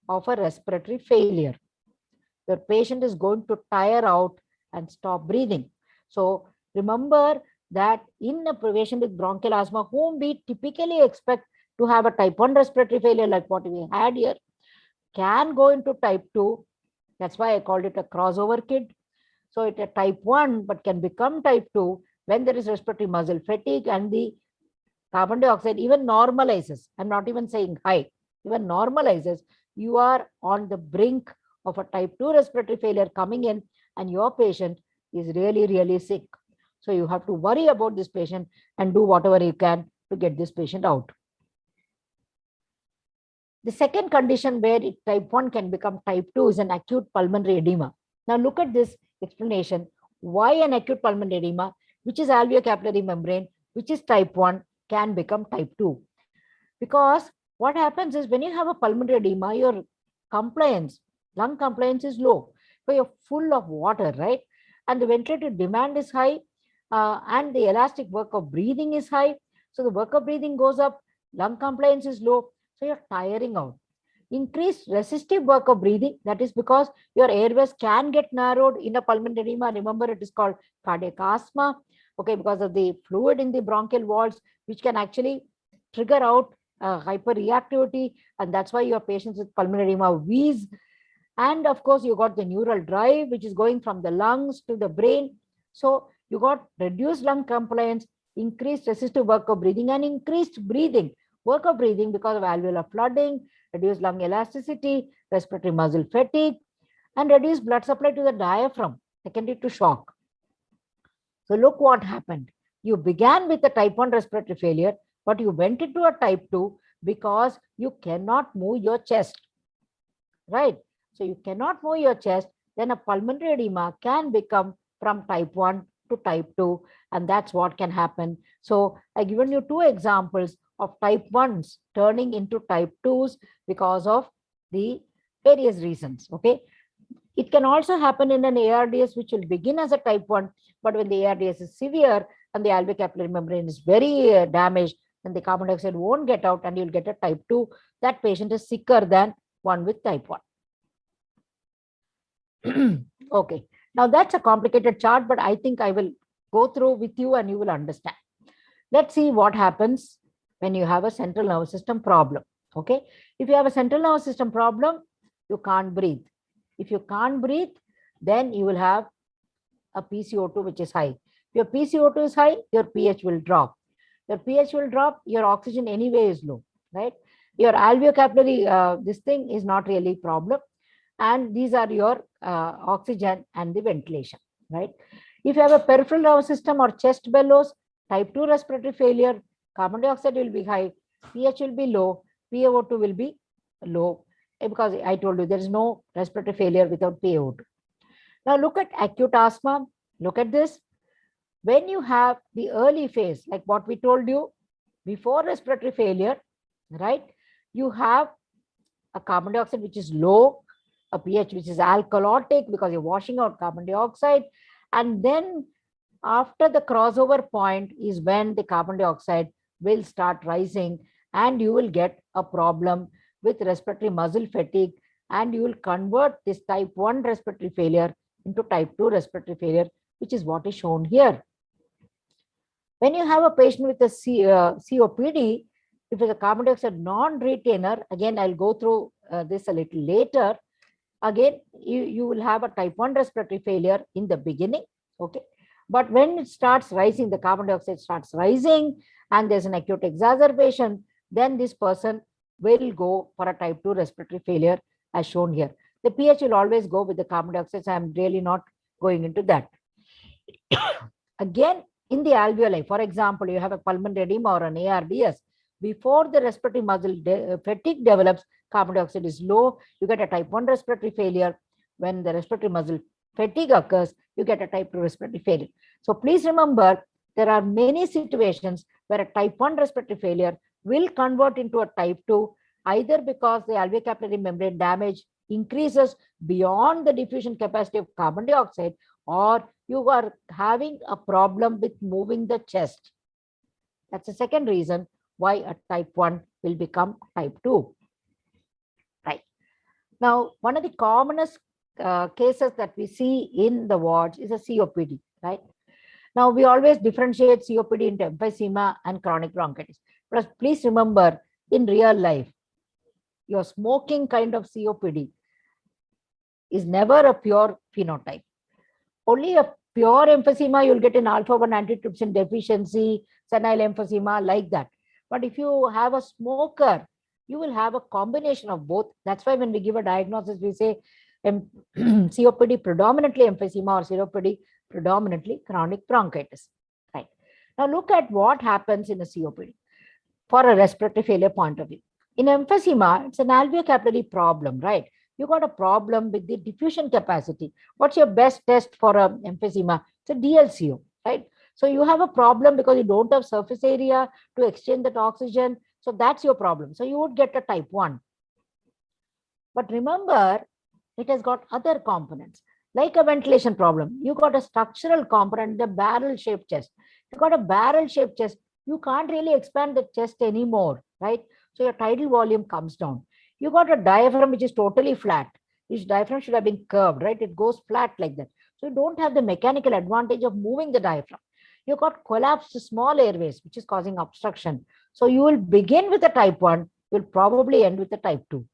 Speaker 1: of a respiratory failure. Your patient is going to tire out and stop breathing. So remember that in a patient with bronchial asthma, whom we typically expect to have a type 1 respiratory failure like what we had here, can go into type 2. That's why I called it a crossover kid. So it's a type 1, but can become type 2 when there is respiratory muscle fatigue and the carbon dioxide even normalizes. I'm not even saying high, even normalizes. You are on the brink of a type 2 respiratory failure coming in, and your patient is really, really sick. So you have to worry about this patient and do whatever you can to get this patient out. The second condition where type 1 can become type 2 is an acute pulmonary edema. Now look at this explanation. Why an acute pulmonary edema, which is alveolar membrane, which is type 1, can become type 2? Because what happens is when you have a pulmonary edema, your compliance, lung compliance is low. So you're full of water, right? And the ventilator demand is high and the elastic work of breathing is high. So the work of breathing goes up, lung compliance is low. So you're tiring out. Increased resistive work of breathing, that is because your airways can get narrowed in a pulmonary edema. Remember, it is called cardiac asthma, okay, because of the fluid in the bronchial walls, which can actually trigger out hyperreactivity, and that's why your patients with pulmonary edema wheeze. And of course, you got the neural drive, which is going from the lungs to the brain. So you got reduced lung compliance, increased resistive work of breathing, and increased work of breathing because of alveolar flooding, reduced lung elasticity, respiratory muscle fatigue, and reduced blood supply to the diaphragm, secondary to shock. So look what happened. You began with a type 1 respiratory failure, but you went into a type 2 because you cannot move your chest, right? So you cannot move your chest, then a pulmonary edema can become from type 1 to type 2, and that's what can happen. So I've given you 2 examples of type 1s turning into type 2s because of the various reasons, okay? It can also happen in an ARDS, which will begin as a type 1, but when the ARDS is severe and the alveolar membrane is very damaged, then the carbon dioxide won't get out and you'll get a type 2. That patient is sicker than one with type 1. Okay, now that's a complicated chart, but I think I will go through with you and you will understand. Let's see what happens when you have a central nervous system problem. Okay, if you have a central nervous system problem, you can't breathe. If you can't breathe, then you will have a PCO2 which is high. If your PCO2 is high, your pH will drop. Your pH will drop, your oxygen anyway is low, right? Your alveocapillary, this thing is not really problem. And these are your oxygen and the ventilation, right? If you have a peripheral nervous system or chest bellows, type 2 respiratory failure, carbon dioxide will be high, pH will be low, PaO2 will be low, because I told you there is no respiratory failure without PaO2. Now look at acute asthma. Look at this. When you have the early phase, like what we told you before respiratory failure, right? You have a carbon dioxide which is low, a pH which is alkalotic because you're washing out carbon dioxide. And then after the crossover point is when the carbon dioxide will start rising, and you will get a problem with respiratory muscle fatigue, and you will convert this type 1 respiratory failure into type 2 respiratory failure, which is what is shown here. When you have a patient with a COPD, if it's a carbon dioxide non-retainer, again, I'll go through this a little later. Again, you will have a type 1 respiratory failure in the beginning, okay? But when it starts rising, the carbon dioxide starts rising, and there's an acute exacerbation, then this person will go for a type 2 respiratory failure as shown here. The pH will always go with the carbon dioxide, so I'm really not going into that. Again, in the alveoli, for example, you have a pulmonary edema or an ARDS. Before the respiratory muscle fatigue develops, carbon dioxide is low, you get a type 1 respiratory failure. When the respiratory muscle fatigue occurs, you get a type 2 respiratory failure. So please remember, there are many situations where a type 1 respiratory failure will convert into a type 2, either because the alveolar membrane damage increases beyond the diffusion capacity of carbon dioxide, or you are having a problem with moving the chest. That's the second reason why a type 1 will become type 2. Right. Now, one of the commonest cases that we see in the wards is a COPD, right? Now, we always differentiate COPD into emphysema and chronic bronchitis. But please remember, in real life, your smoking kind of COPD is never a pure phenotype. Only a pure emphysema you'll get in alpha-1 antitrypsin deficiency, senile emphysema, like that. But if you have a smoker, you will have a combination of both. That's why when we give a diagnosis, we say COPD predominantly emphysema or COPD predominantly chronic bronchitis. Right. Now look at what happens in a COPD for a respiratory failure point of view. In emphysema, it's an alveocapillary problem, right? You got a problem with the diffusion capacity. What's your best test for emphysema? It's a DLCO, right? So you have a problem because you don't have surface area to exchange that oxygen. So that's your problem. So you would get a type 1. But remember, it has got other components, like a ventilation problem. You got a structural component, the barrel-shaped chest. You got a barrel-shaped chest, you can't really expand the chest anymore, right? So your tidal volume comes down. You got a diaphragm which is totally flat. This diaphragm should have been curved, right? It goes flat like that. So you don't have the mechanical advantage of moving the diaphragm. You got collapsed small airways, which is causing obstruction. So you will begin with a type 1, you'll probably end with a type 2,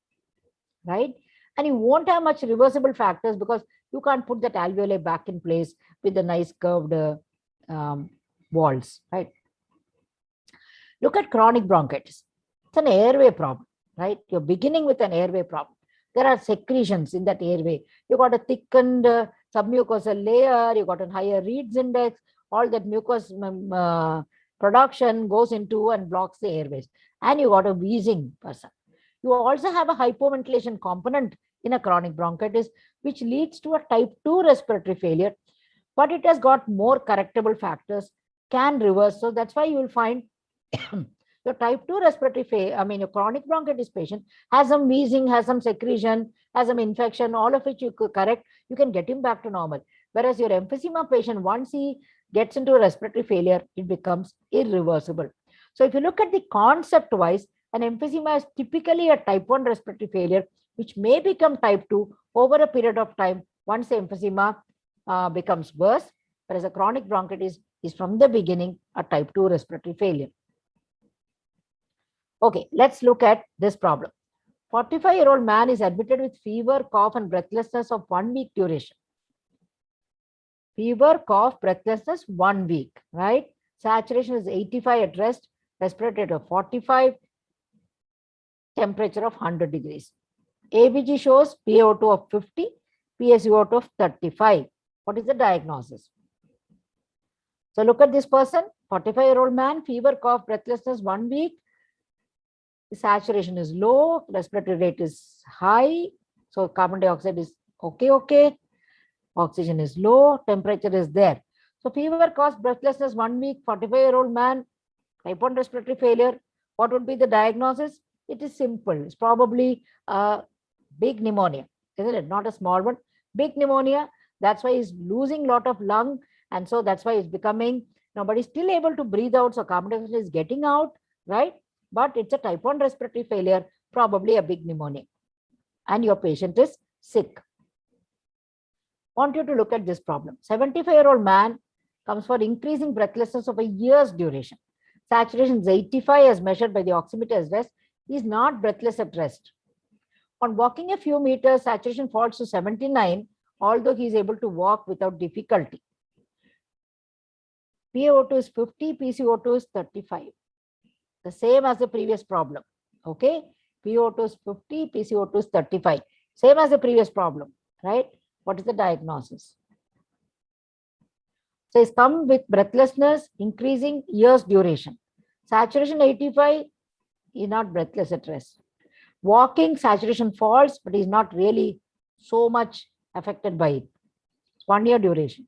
Speaker 1: right? And you won't have much reversible factors because you can't put that alveoli back in place with the nice curved walls, right? Look at chronic bronchitis. It's an airway problem, right? You're beginning with an airway problem. There are secretions in that airway. You got a thickened submucosal layer, you got a higher Reed's index, all that mucus production goes into and blocks the airways. And you got a wheezing person. You also have a hypoventilation component in a chronic bronchitis, which leads to a type 2 respiratory failure, but it has got more correctable factors, can reverse. So that's why you will find your type 2 respiratory failure, your chronic bronchitis patient has some wheezing, has some secretion, has some infection, all of which you could correct, you can get him back to normal. Whereas your emphysema patient, once he gets into a respiratory failure, it becomes irreversible. So if you look at the concept wise, an emphysema is typically a type 1 respiratory failure, which may become type 2 over a period of time once the emphysema becomes worse, whereas a chronic bronchitis is from the beginning a type 2 respiratory failure. Okay, let's look at this problem. 45-year-old man is admitted with fever, cough, and breathlessness of 1 week duration. Fever, cough, breathlessness, 1 week, right? Saturation is 85 at rest, respiratory rate of 45, temperature of 100 degrees. ABG shows PaO2 of 50, PaCO2 of 35. What is the diagnosis? So look at this person, 45-year-old man, fever, cough, breathlessness, 1 week. The saturation is low, respiratory rate is high. So carbon dioxide is okay. Oxygen is low, temperature is there. So fever, cough, breathlessness, 1 week, 45-year-old man, type 1 respiratory failure. What would be the diagnosis? It is simple. It's probably a big pneumonia, isn't it? Not a small one. Big pneumonia. That's why he's losing a lot of lung. And so that's why he's becoming, but he's still able to breathe out. So carbon dioxide is getting out, right? But it's a type 1 respiratory failure, probably a big pneumonia. And your patient is sick. Want you to look at this problem. 75-year-old man comes for increasing breathlessness of a year's duration. Saturation is 85 as measured by the oximeter at rest. He is not breathless at rest. On walking a few meters, saturation falls to 79, although he is able to walk without difficulty. PaO2 is 50, PaCO2 is 35. The same as the previous problem. Okay, PaO2 is 50, PaCO2 is 35. Same as the previous problem, right? What is the diagnosis? So it's come with breathlessness, increasing years duration. Saturation 85, he is not breathless at rest. Walking, saturation falls, but he's not really so much affected by it. It's 1 year duration.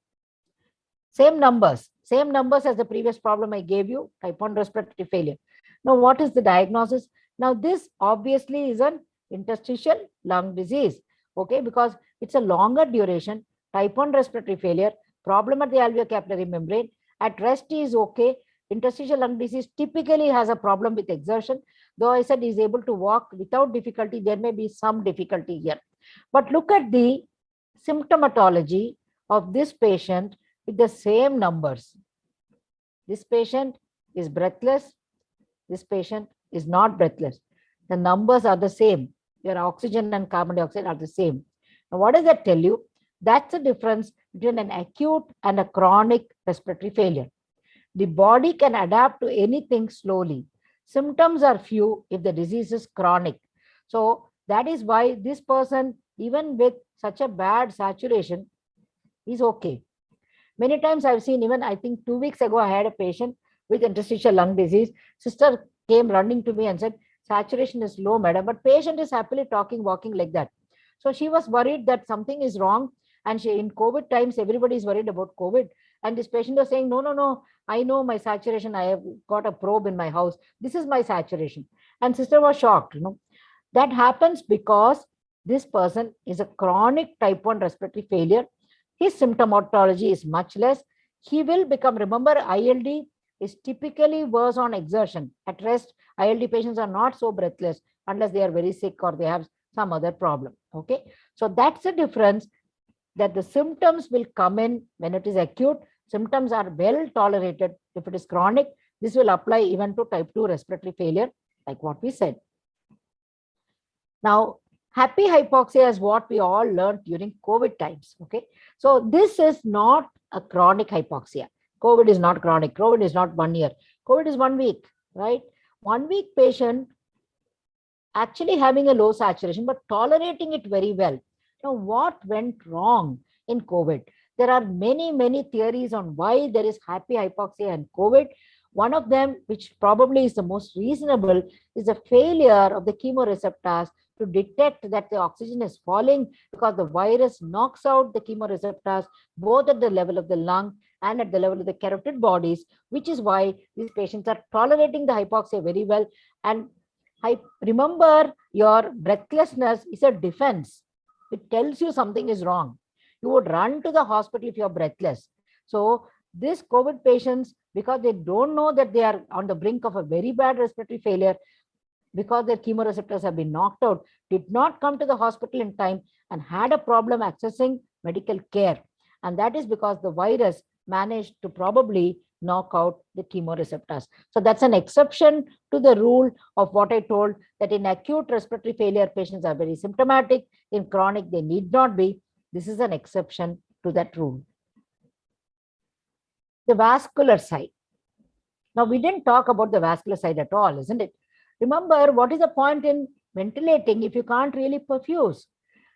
Speaker 1: Same numbers as the previous problem I gave you, type 1 respiratory failure. Now, what is the diagnosis? Now, this obviously is an interstitial lung disease, okay, because it's a longer duration, type 1 respiratory failure, problem at the alveolar capillary membrane. At rest is okay. Interstitial lung disease typically has a problem with exertion. Though I said he's able to walk without difficulty, there may be some difficulty here. But look at the symptomatology of this patient with the same numbers. This patient is breathless. This patient is not breathless. The numbers are the same. Your oxygen and carbon dioxide are the same. Now, what does that tell you? That's the difference between an acute and a chronic respiratory failure. The body can adapt to anything slowly. Symptoms are few if the disease is chronic. So that is why this person, even with such a bad saturation, is okay. Many times I've seen, even I think 2 weeks ago, I had a patient with interstitial lung disease. Sister came running to me and said, saturation is low, madam, but patient is happily talking, walking like that. So she was worried that something is wrong. And she, in COVID times, everybody is worried about COVID. And this patient was saying, no, I know my saturation. I have got a probe in my house. This is my saturation. And sister was shocked. That happens because this person is a chronic type 1 respiratory failure. His symptomatology is much less. He will become, remember, ILD is typically worse on exertion. At rest, ILD patients are not so breathless unless they are very sick or they have some other problem. Okay, so that's the difference, that the symptoms will come in when it is acute. Symptoms are well tolerated. If it is chronic, this will apply even to type 2 respiratory failure, like what we said. Now, happy hypoxia is what we all learned during COVID times. Okay, so this is not a chronic hypoxia. COVID is not chronic. COVID is not 1 year. COVID is 1 week, right? 1 week patient actually having a low saturation, but tolerating it very well. Now, what went wrong in COVID? There are many theories on why there is happy hypoxia in COVID. One of them, which probably is the most reasonable, is the failure of the chemoreceptors to detect that the oxygen is falling, because the virus knocks out the chemoreceptors both at the level of the lung and at the level of the carotid bodies, which is why these patients are tolerating the hypoxia very well. And remember, your breathlessness is a defense. It tells you something is wrong. You would run to the hospital if you're breathless. So these COVID patients, because they don't know that they are on the brink of a very bad respiratory failure, because their chemoreceptors have been knocked out, did not come to the hospital in time and had a problem accessing medical care. And that is because the virus managed to probably knock out the chemoreceptors. So that's an exception to the rule of what I told, that in acute respiratory failure, patients are very symptomatic. In chronic, they need not be. This is an exception to that rule. The vascular side. Now, we didn't talk about the vascular side at all, isn't it? Remember, what is the point in ventilating if you can't really perfuse?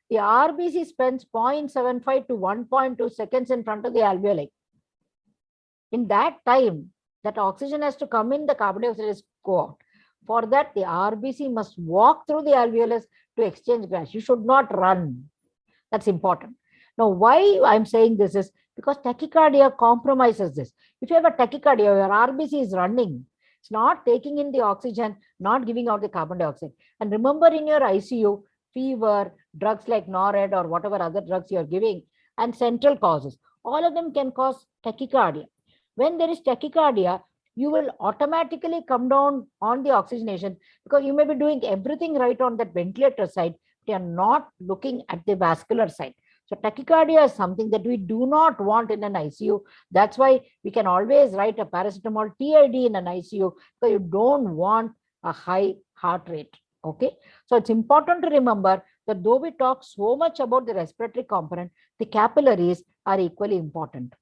Speaker 1: The RBC spends 0.75 to 1.2 seconds in front of the alveoli. In that time, that oxygen has to come in, the carbon dioxide is go out. For that, the RBC must walk through the alveolus to exchange gas. You should not run. That's important. Now, why I'm saying this is because tachycardia compromises this. If you have a tachycardia, your RBC is running. It's not taking in the oxygen, not giving out the carbon dioxide. And remember, in your ICU, fever, drugs like NORAD or whatever other drugs you're giving, and central causes, all of them can cause tachycardia. When there is tachycardia, you will automatically come down on the oxygenation because you may be doing everything right on that ventilator side. They are not looking at the vascular side. So tachycardia is something that we do not want in an ICU. That's why we can always write a paracetamol TID in an ICU, because you don't want a high heart rate. Okay. So it's important to remember that though we talk so much about the respiratory component, the capillaries are equally important.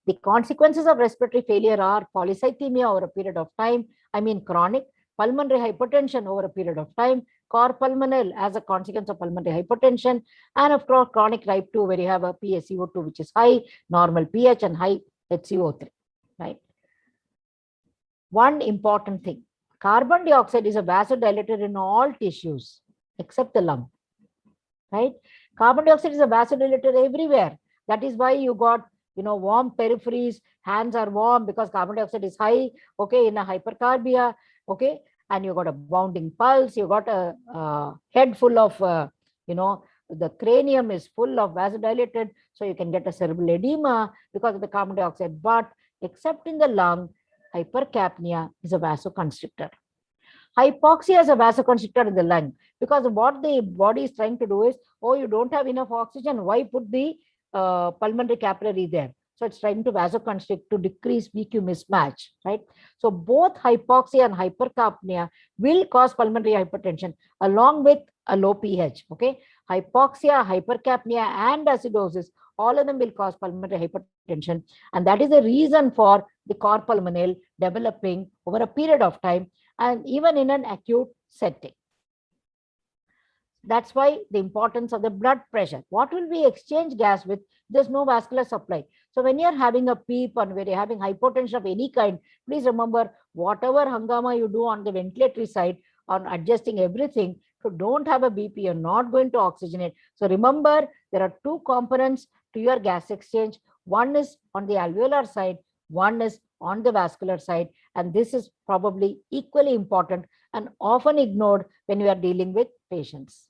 Speaker 1: The consequences of respiratory failure are polycythemia over a period of time. I mean chronic, pulmonary hypertension over a period of time, cor pulmonale as a consequence of pulmonary hypertension, and of course chronic type 2 where you have a PaCO2 which is high, normal pH and high HCO3, right? One important thing, carbon dioxide is a vasodilator in all tissues except the lung, right? Carbon dioxide is a vasodilator everywhere. That is why you got, warm peripheries, hands are warm because carbon dioxide is high, okay, in a hypercarbia, okay, and you got a bounding pulse, you got a head full of, the cranium is full of vasodilated, so you can get a cerebral edema because of the carbon dioxide. But except in the lung, hypercapnia is a vasoconstrictor. Hypoxia is a vasoconstrictor in the lung, because what the body is trying to do is, oh, you don't have enough oxygen, why put the pulmonary capillary there? So it's trying to vasoconstrict to decrease VQ mismatch, right? So both hypoxia and hypercapnia will cause pulmonary hypertension along with a low pH, okay? Hypoxia, hypercapnia and acidosis, all of them will cause pulmonary hypertension. And that is the reason for the cor pulmonale developing over a period of time and even in an acute setting. That's why the importance of the blood pressure. What will we exchange gas with? There's no vascular supply. So when you're having a PEEP and when you're having hypotension of any kind, please remember, whatever hangama you do on the ventilatory side on adjusting everything, if you don't have a BP, you're not going to oxygenate. So remember, there are two components to your gas exchange. One is on the alveolar side, one is on the vascular side. And this is probably equally important and often ignored when we are dealing with patients.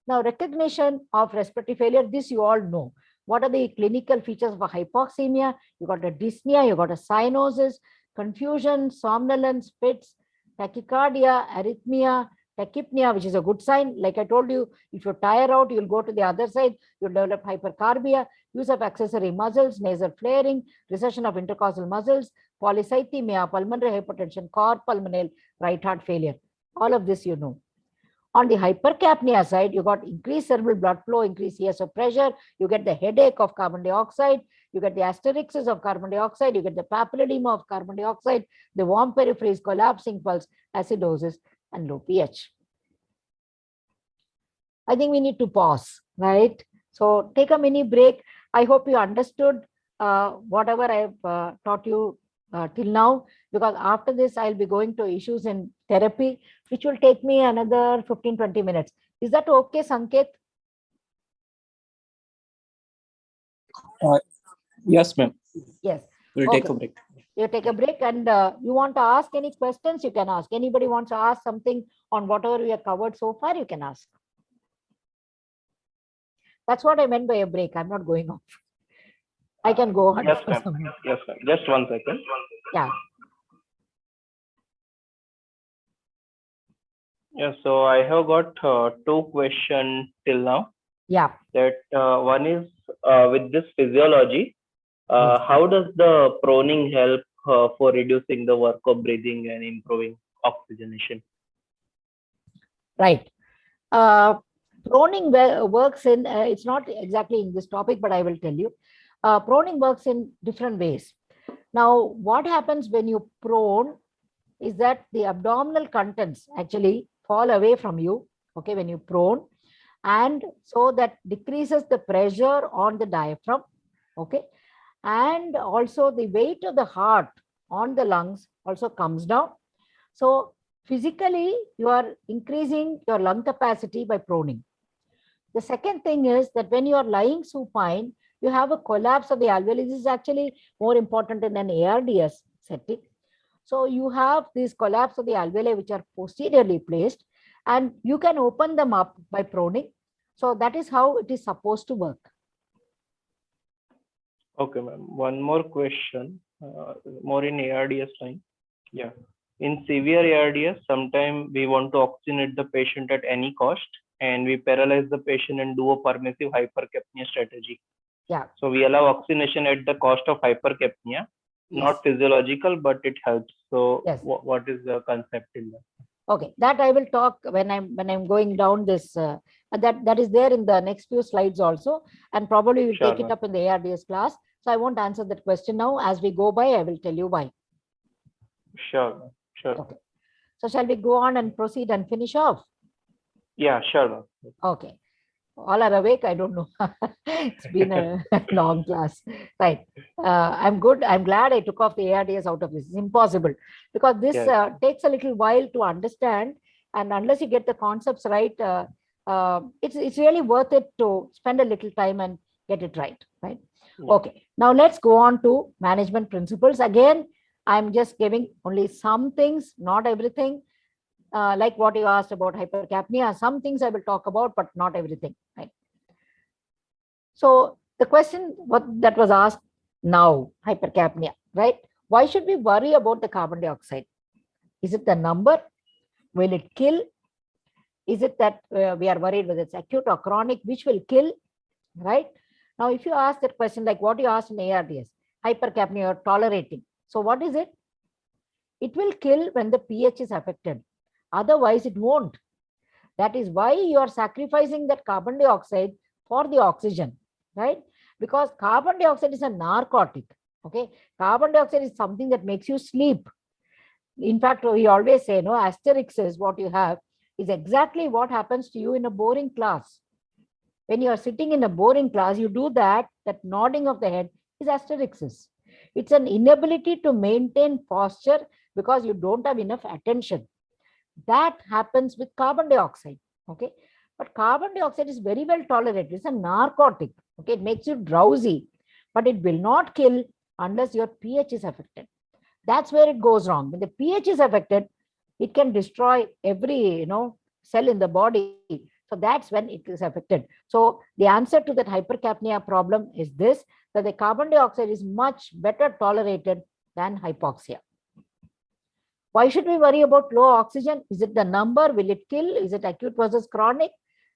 Speaker 1: Now, recognition of respiratory failure, this you all know. What are the clinical features of a hypoxemia? You got a dyspnea, you got a cyanosis, confusion, somnolence, fits, tachycardia, arrhythmia, tachypnea, which is a good sign. Like I told you, if you tire out, you'll go to the other side, you'll develop hypercarbia, use of accessory muscles, nasal flaring, recession of intercostal muscles, polycythemia, pulmonary hypertension, cor pulmonale, right heart failure. All of this you know. On the hypercapnia side, you got increased cerebral blood flow, increased ESO pressure, you get the headache of carbon dioxide, you get the asterixis of carbon dioxide, you get the papilledema of carbon dioxide, the warm peripheries, collapsing pulse, acidosis, and low pH. I think we need to pause, right? So take a mini break. I hope you understood whatever I've taught you till now, because after this I'll be going to issues in therapy, which will take me another 15-20 minutes. Is that okay, Sanket?
Speaker 2: Yes, ma'am.
Speaker 1: Yes.
Speaker 2: We'll take a break.
Speaker 1: You take a break, and you want to ask any questions, you can ask. Anybody wants to ask something on whatever we have covered so far, you can ask. That's what I meant by a break. I'm not going off. I can go on.
Speaker 3: Yes, ma'am. Yes, ma'am. Just 1 second.
Speaker 1: Yeah.
Speaker 3: Yeah, so I have got 2 questions till now.
Speaker 1: Yeah.
Speaker 3: That one is with this physiology,
Speaker 1: Yes.
Speaker 3: How does the proning help for reducing the work of breathing and improving oxygenation?
Speaker 1: Right. Proning works in, it's not exactly in this topic, but I will tell you. Proning works in different ways. Now, what happens when you prone is that the abdominal contents actually fall away from you, okay, when you prone, and so that decreases the pressure on the diaphragm, okay, and also the weight of the heart on the lungs also comes down. So physically, you are increasing your lung capacity by proning. The second thing is that when you are lying supine, you have a collapse of the alveoli. This is actually more important in an ARDS setting. So you have this collapse of the alveoli which are posteriorly placed, and you can open them up by proning. So that is how it is supposed to work.
Speaker 3: Okay, ma'am. One more question, more in ARDS line. Yeah. In severe ARDS, sometimes we want to oxygenate the patient at any cost, and we paralyze the patient and do a permissive hypercapnia strategy.
Speaker 1: Yeah.
Speaker 3: So we allow oxygenation at the cost of hypercapnia, not physiological, but it helps. So
Speaker 1: Yes.
Speaker 3: what is the concept in that?
Speaker 1: Okay, that I will talk when I'm going down this. That is there in the next few slides also, and probably we'll
Speaker 3: Sure,
Speaker 1: take it
Speaker 3: ma'am.
Speaker 1: up in the ARDS class. So I won't answer that question now. As we go by, I will tell you why.
Speaker 3: Sure, ma'am. Sure.
Speaker 1: Okay. So shall we go on and proceed and finish off?
Speaker 3: Yeah, sure, ma'am.
Speaker 1: Okay. All are awake? I don't know. It's been a long class. Right. I'm good. I'm glad I took off the ARDS out of this. It's impossible because this
Speaker 3: Yes.
Speaker 1: takes a little while to understand. And unless you get the concepts right, it's really worth it to spend a little time and get it right. Right.
Speaker 3: Yeah.
Speaker 1: Okay. Now let's go on to management principles. Again, I'm just giving only some things, not everything. Like what you asked about hypercapnia, some things I will talk about, but not everything, right? So the question that was asked now, hypercapnia, right? Why should we worry about the carbon dioxide? Is it the number? Will it kill? Is it that we are worried whether it's acute or chronic, which will kill, right? Now, if you ask that question, like what you asked in ARDS, hypercapnia, you're tolerating. So what is it? It will kill when the pH is affected. Otherwise, it won't. That is why you are sacrificing that carbon dioxide for the oxygen, right? Because carbon dioxide is a narcotic, okay? Carbon dioxide is something that makes you sleep. In fact, we always say, no, asterisk is what you have is exactly what happens to you in a boring class. When you are sitting in a boring class, you do that nodding of the head is asterisk. It's an inability to maintain posture because you don't have enough attention. That happens with carbon dioxide, okay? But carbon dioxide is very well tolerated. It's a narcotic, okay? It makes you drowsy, but it will not kill unless your pH is affected. That's where it goes wrong. When the pH is affected, it can destroy every, cell in the body. So that's when it is affected. So the answer to that hypercapnia problem is this, that the carbon dioxide is much better tolerated than hypoxia. Why should we worry about low oxygen? Is it the number? Will it kill? Is it acute versus chronic?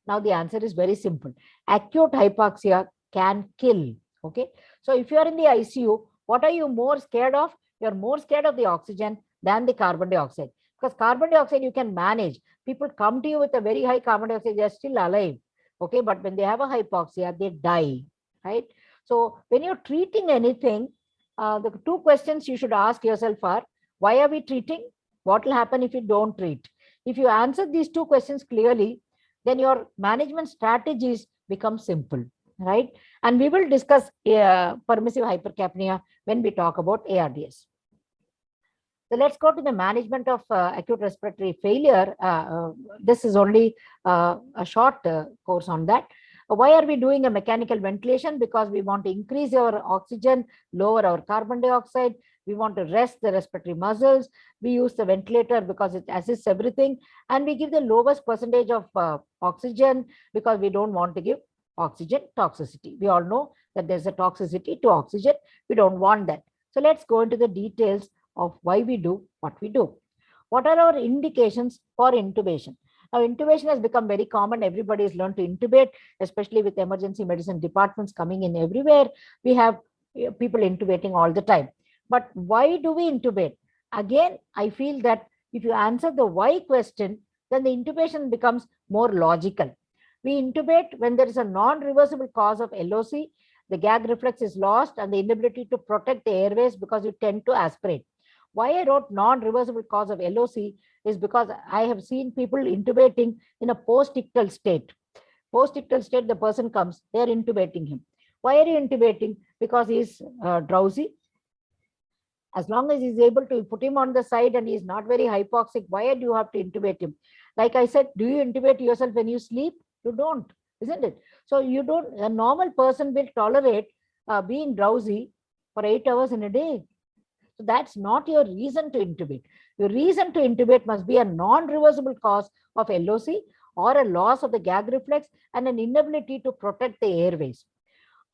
Speaker 1: Now the answer is very simple. Acute hypoxia can kill. Okay. So if you are in the ICU, what are you more scared of? You're more scared of the oxygen than the carbon dioxide. Because carbon dioxide you can manage. People come to you with a very high carbon dioxide, they're still alive. Okay. But when they have a hypoxia, they die. Right. So when you're treating anything, the two questions you should ask yourself are, why are we treating? What will happen if you don't treat? If you answer these two questions clearly, then your management strategies become simple, right? And we will discuss permissive hypercapnia when we talk about ARDS. So let's go to the management of acute respiratory failure. This is only a short course on that. Why are we doing a mechanical ventilation? Because we want to increase our oxygen, lower our carbon dioxide. We want to rest the respiratory muscles. We use the ventilator because it assists everything. And we give the lowest percentage of oxygen because we don't want to give oxygen toxicity. We all know that there's a toxicity to oxygen. We don't want that. So let's go into the details of why we do what we do. What are our indications for intubation? Now, intubation has become very common. Everybody has learned to intubate, especially with emergency medicine departments coming in everywhere. We have people intubating all the time. But why do we intubate? Again, I feel that if you answer the why question, then the intubation becomes more logical. We intubate when there is a non-reversible cause of LOC, the gag reflex is lost, and the inability to protect the airways because you tend to aspirate. Why I wrote non-reversible cause of LOC is because I have seen people intubating in a post-ictal state. Post-ictal state, the person comes, they are intubating him. Why are you intubating? Because he is drowsy. As long as he's able to put him on the side and he's not very hypoxic, why do you have to intubate him? Like I said, do you intubate yourself when you sleep? You don't, isn't it? So you don't, a normal person will tolerate being drowsy for 8 hours in a day. So that's not your reason to intubate. Your reason to intubate must be a non-reversible cause of LOC or a loss of the gag reflex and an inability to protect the airways.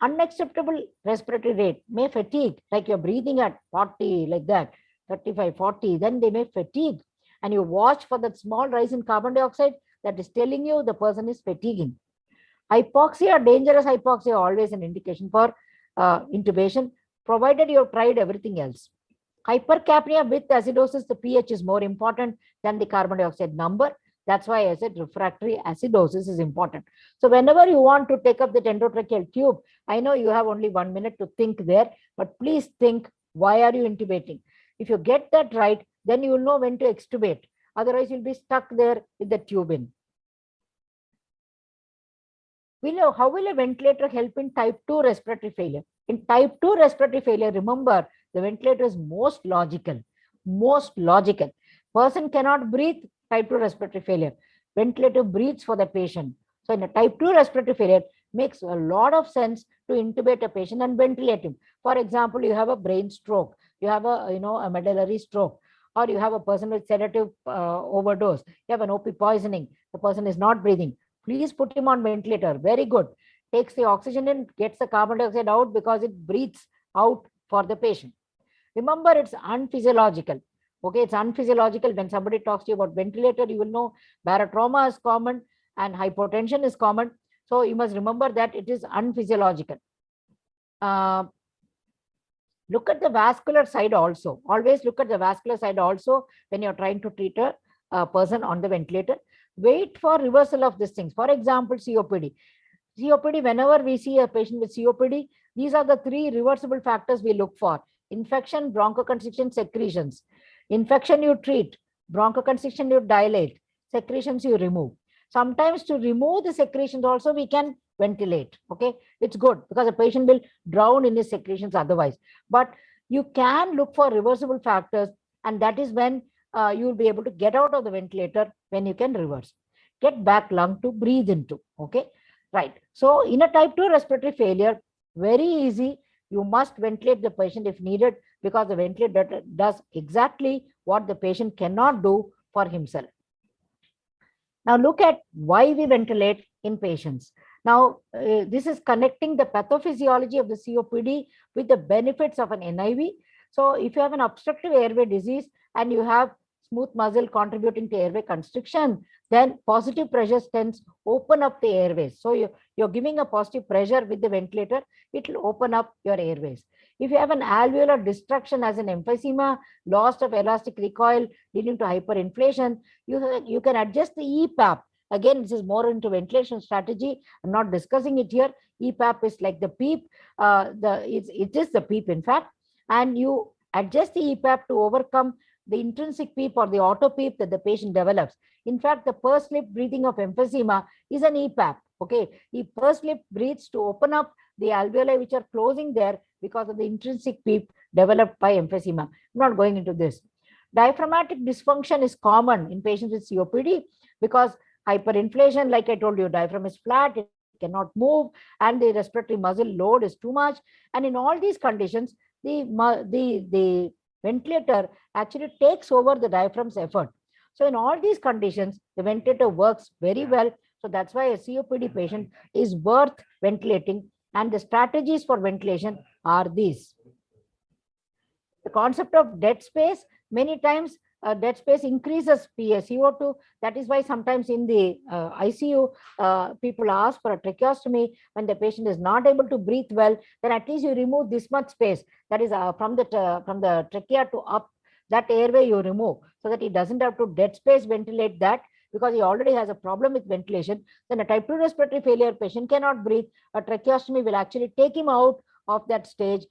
Speaker 1: Unacceptable respiratory rate may fatigue, like you're breathing at 40, like that, 35, 40, then they may fatigue. And you watch for that small rise in carbon dioxide that is telling you the person is fatiguing. Hypoxia, dangerous hypoxia, always an indication for intubation, provided you have tried everything else. Hypercapnia with acidosis, the pH is more important than the carbon dioxide number. That's why I said refractory acidosis is important. So whenever you want to take up the endotracheal tube, I know you have only 1 minute to think there, but please think, why are you intubating? If you get that right, then you will know when to extubate. Otherwise, you'll be stuck there with the tube in. How will a ventilator help in type 2 respiratory failure? In type 2 respiratory failure, remember, the ventilator is most logical. Most logical. Person cannot breathe, type 2 respiratory failure. Ventilator breathes for the patient. So in a type 2 respiratory failure, makes a lot of sense to intubate a patient and ventilate him. For example, you have a brain stroke, you have a medullary stroke, or you have a person with sedative overdose, you have an OP poisoning, the person is not breathing. Please put him on ventilator. Very good. Takes the oxygen in, gets the carbon dioxide out because it breathes out for the patient. Remember, it's unphysiological. Okay, it's unphysiological. When somebody talks to you about ventilator, you will know barotrauma is common and hypotension is common. So you must remember that it is unphysiological. Look at the vascular side also. Always look at the vascular side also when you're trying to treat a person on the ventilator. Wait for reversal of these things. For example, COPD. COPD, whenever we see a patient with COPD, these are the 3 reversible factors we look for. Infection, bronchoconstriction, secretions. Infection you treat, bronchoconstriction you dilate, secretions you remove. Sometimes to remove the secretions also we can ventilate. Okay, it's good because the patient will drown in his secretions otherwise. But you can look for reversible factors, and that is when you will be able to get out of the ventilator when you can reverse. Get back lung to breathe into. Okay, right. So in a type 2 respiratory failure, very easy. You must ventilate the patient if needed, because the ventilator does exactly what the patient cannot do for himself. Now look at why we ventilate in patients. Now, this is connecting the pathophysiology of the COPD with the benefits of an NIV. So if you have an obstructive airway disease and you have smooth muscle contributing to airway constriction, then positive pressure stents open up the airways. So you're giving a positive pressure with the ventilator, it will open up your airways. If you have an alveolar destruction as an emphysema, loss of elastic recoil leading to hyperinflation, you can adjust the EPAP. Again, this is more into ventilation strategy. I'm not discussing it here. EPAP is like the PEEP. It is the PEEP, in fact. And you adjust the EPAP to overcome the intrinsic PEEP or the auto PEEP that the patient develops. In fact, the pursed lip breathing of emphysema is an EPAP. Okay, the pursed lip breathes to open up the alveoli which are closing there because of the intrinsic PEEP developed by emphysema. I'm not going into this. Diaphragmatic dysfunction is common in patients with COPD because hyperinflation, like I told you, diaphragm is flat, it cannot move, and the respiratory muscle load is too much. And in all these conditions, the ventilator actually takes over the diaphragm's effort. So in all these conditions, the ventilator works very well. So that's why a COPD patient is worth ventilating. And the strategies for ventilation are these. The concept of dead space, many times dead space increases CO2. That is why sometimes in the ICU, people ask for a tracheostomy when the patient is not able to breathe well. Then at least you remove this much space, that is from the trachea to up, that airway you remove, so that he doesn't have to dead space ventilate that, because he already has a problem with ventilation. Then a type 2 respiratory failure patient cannot breathe. A tracheostomy will actually take him out of that stage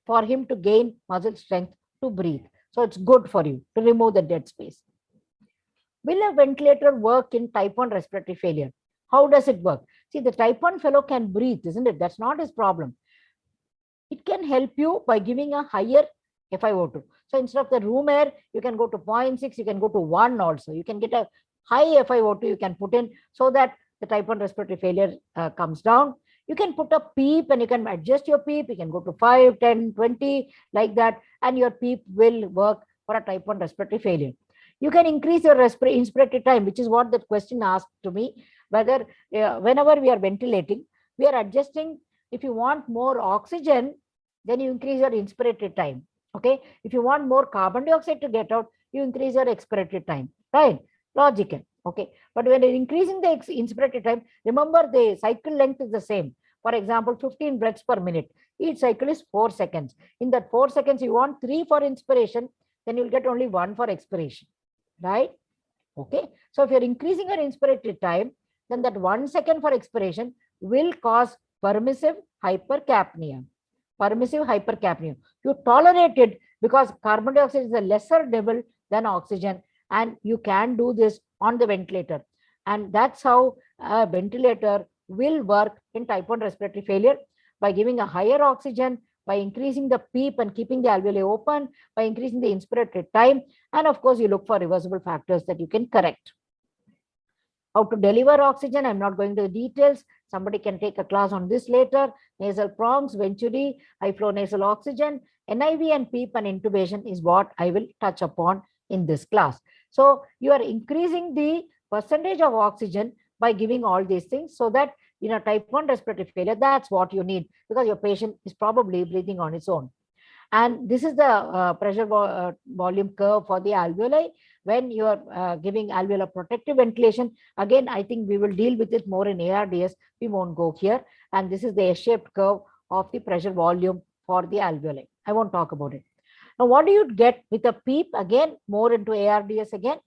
Speaker 1: for him to gain muscle strength to breathe. So it's good for you to remove the dead space. Will a ventilator work in type 1 respiratory failure? How does it work? See, the type 1 fellow can breathe, isn't it? That's not his problem. It can help you by giving a higher FiO2. So instead of the room air, you can go to 0.6, you can go to 1 also. You can get a high FiO2 you can put in, so that the type 1 respiratory failure comes down. You can put a PEEP and you can adjust your PEEP. You can go to 5, 10, 20 like that, and your PEEP will work for a type 1 respiratory failure. You can increase your inspiratory time, which is what the question asked to me, whether whenever we are ventilating, we are adjusting. If you want more oxygen, then you increase your inspiratory time. Okay. If you want more carbon dioxide to get out, you increase your expiratory time. Right? Logical. Okay. But when you're increasing the inspiratory time, remember the cycle length is the same. For example, 15 breaths per minute. Each cycle is 4 seconds. In that 4 seconds, you want 3 for inspiration, then you'll get only 1 for expiration. Right? Okay. So if you're increasing your inspiratory time, then that 1 second for expiration will cause permissive hypercapnia. Permissive hypercapnia. You tolerate it because carbon dioxide is a lesser level than oxygen, and you can do this on the ventilator. And that's how a ventilator will work in type 1 respiratory failure, by giving a higher oxygen, by increasing the PEEP and keeping the alveoli open, by increasing the inspiratory time. And of course, you look for reversible factors that you can correct. How to deliver oxygen, I'm not going to the details. Somebody can take a class on this later. Nasal prongs, Venturi, high flow nasal oxygen, NIV and PEEP and intubation is what I will touch upon in this class. So you are increasing the percentage of oxygen by giving all these things, so that in a type 1 respiratory failure, that's what you need, because your patient is probably breathing on its own. And this is the pressure volume curve for the alveoli when you are giving alveolar protective ventilation. Again, I think we will deal with it more in ARDS. We won't go here. And this is the S-shaped curve of the pressure volume for the alveoli. I won't talk about it. Now, what do you get with a PEEP? Again, more into ARDS again.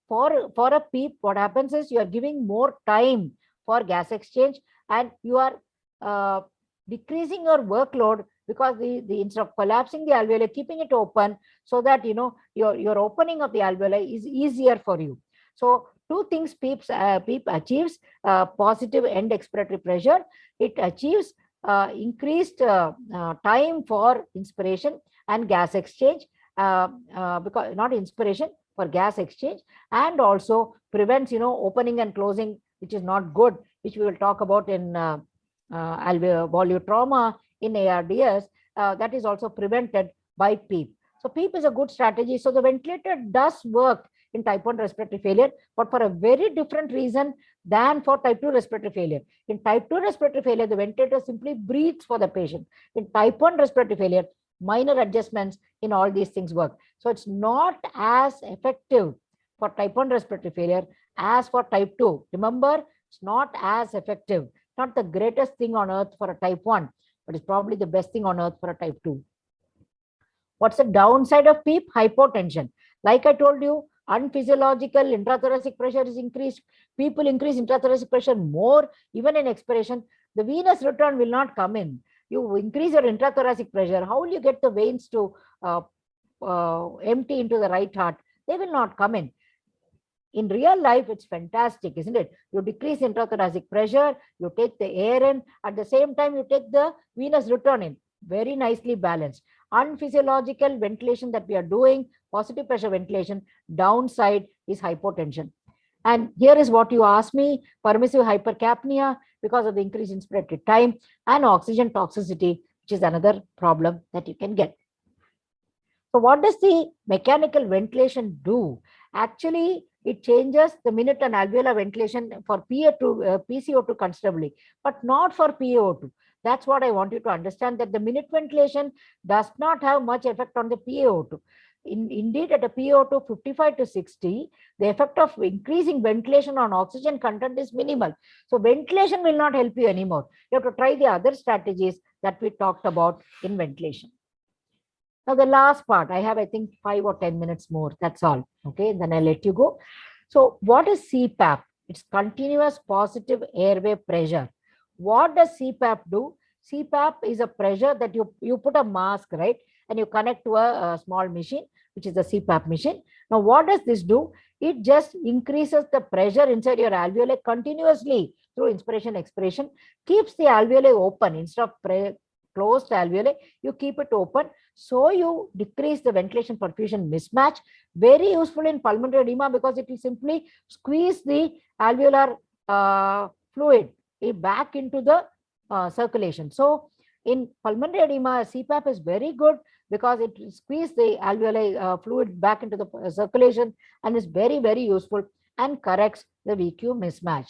Speaker 1: For a PEEP, what happens is you are giving more time for gas exchange, and you are decreasing your workload, because the instead of collapsing the alveoli, keeping it open, so that your opening of the alveoli is easier for you. So two things PEEP achieves: positive end expiratory pressure. It achieves increased time for inspiration and gas exchange, because not inspiration, for gas exchange, and also prevents opening and closing, which is not good, which we will talk about in alveolar trauma in ARDS. That is also prevented by PEEP. So PEEP is a good strategy. So the ventilator does work in type 1 respiratory failure, but for a very different reason than for type 2 respiratory failure. In type 2 respiratory failure, the ventilator simply breathes for the patient. In type 1 respiratory failure, minor adjustments in all these things work. So it's not as effective for type 1 respiratory failure as for type 2. Remember, it's not as effective. Not the greatest thing on earth for a type 1, but it's probably the best thing on earth for a type 2. What's the downside of PEEP? Hypotension. Like I told you, unphysiological intrathoracic pressure is increased. People increase intrathoracic pressure more, even in expiration. The venous return will not come in. You increase your intrathoracic pressure. How will you get the veins to empty into the right heart? They will not come in. In real life, it's fantastic, isn't it? You decrease intrathoracic pressure, you take the air in, at the same time, you take the venous return in. Very nicely balanced. Unphysiological ventilation that we are doing, positive pressure ventilation, downside is hypotension. And here is what you asked me: permissive hypercapnia because of the increase in inspiratory time, and oxygen toxicity, which is another problem that you can get. So what does the mechanical ventilation do? Actually, it changes the minute and alveolar ventilation for PCO2 considerably, but not for PaO2. That's what I want you to understand, that the minute ventilation does not have much effect on the PaO2. Indeed, at a PO2 55 to 60, the effect of increasing ventilation on oxygen content is minimal. So ventilation will not help you anymore. You have to try the other strategies that we talked about in ventilation. Now, the last part, I have, I think, 5 or 10 minutes more. That's all. Okay, then I'll let you go. So what is CPAP? It's continuous positive airway pressure. What does CPAP do? CPAP is a pressure that you put a mask, right? And you connect to a small machine, which is the CPAP machine. Now, what does this do? It just increases the pressure inside your alveoli continuously through inspiration, expiration, keeps the alveoli open instead of closed alveoli, you keep it open. So you decrease the ventilation perfusion mismatch. Very useful in pulmonary edema because it will simply squeeze the alveolar fluid back into the circulation. So in pulmonary edema, CPAP is very good because it squeezes the alveoli fluid back into the circulation and is very, very useful and corrects the VQ mismatch.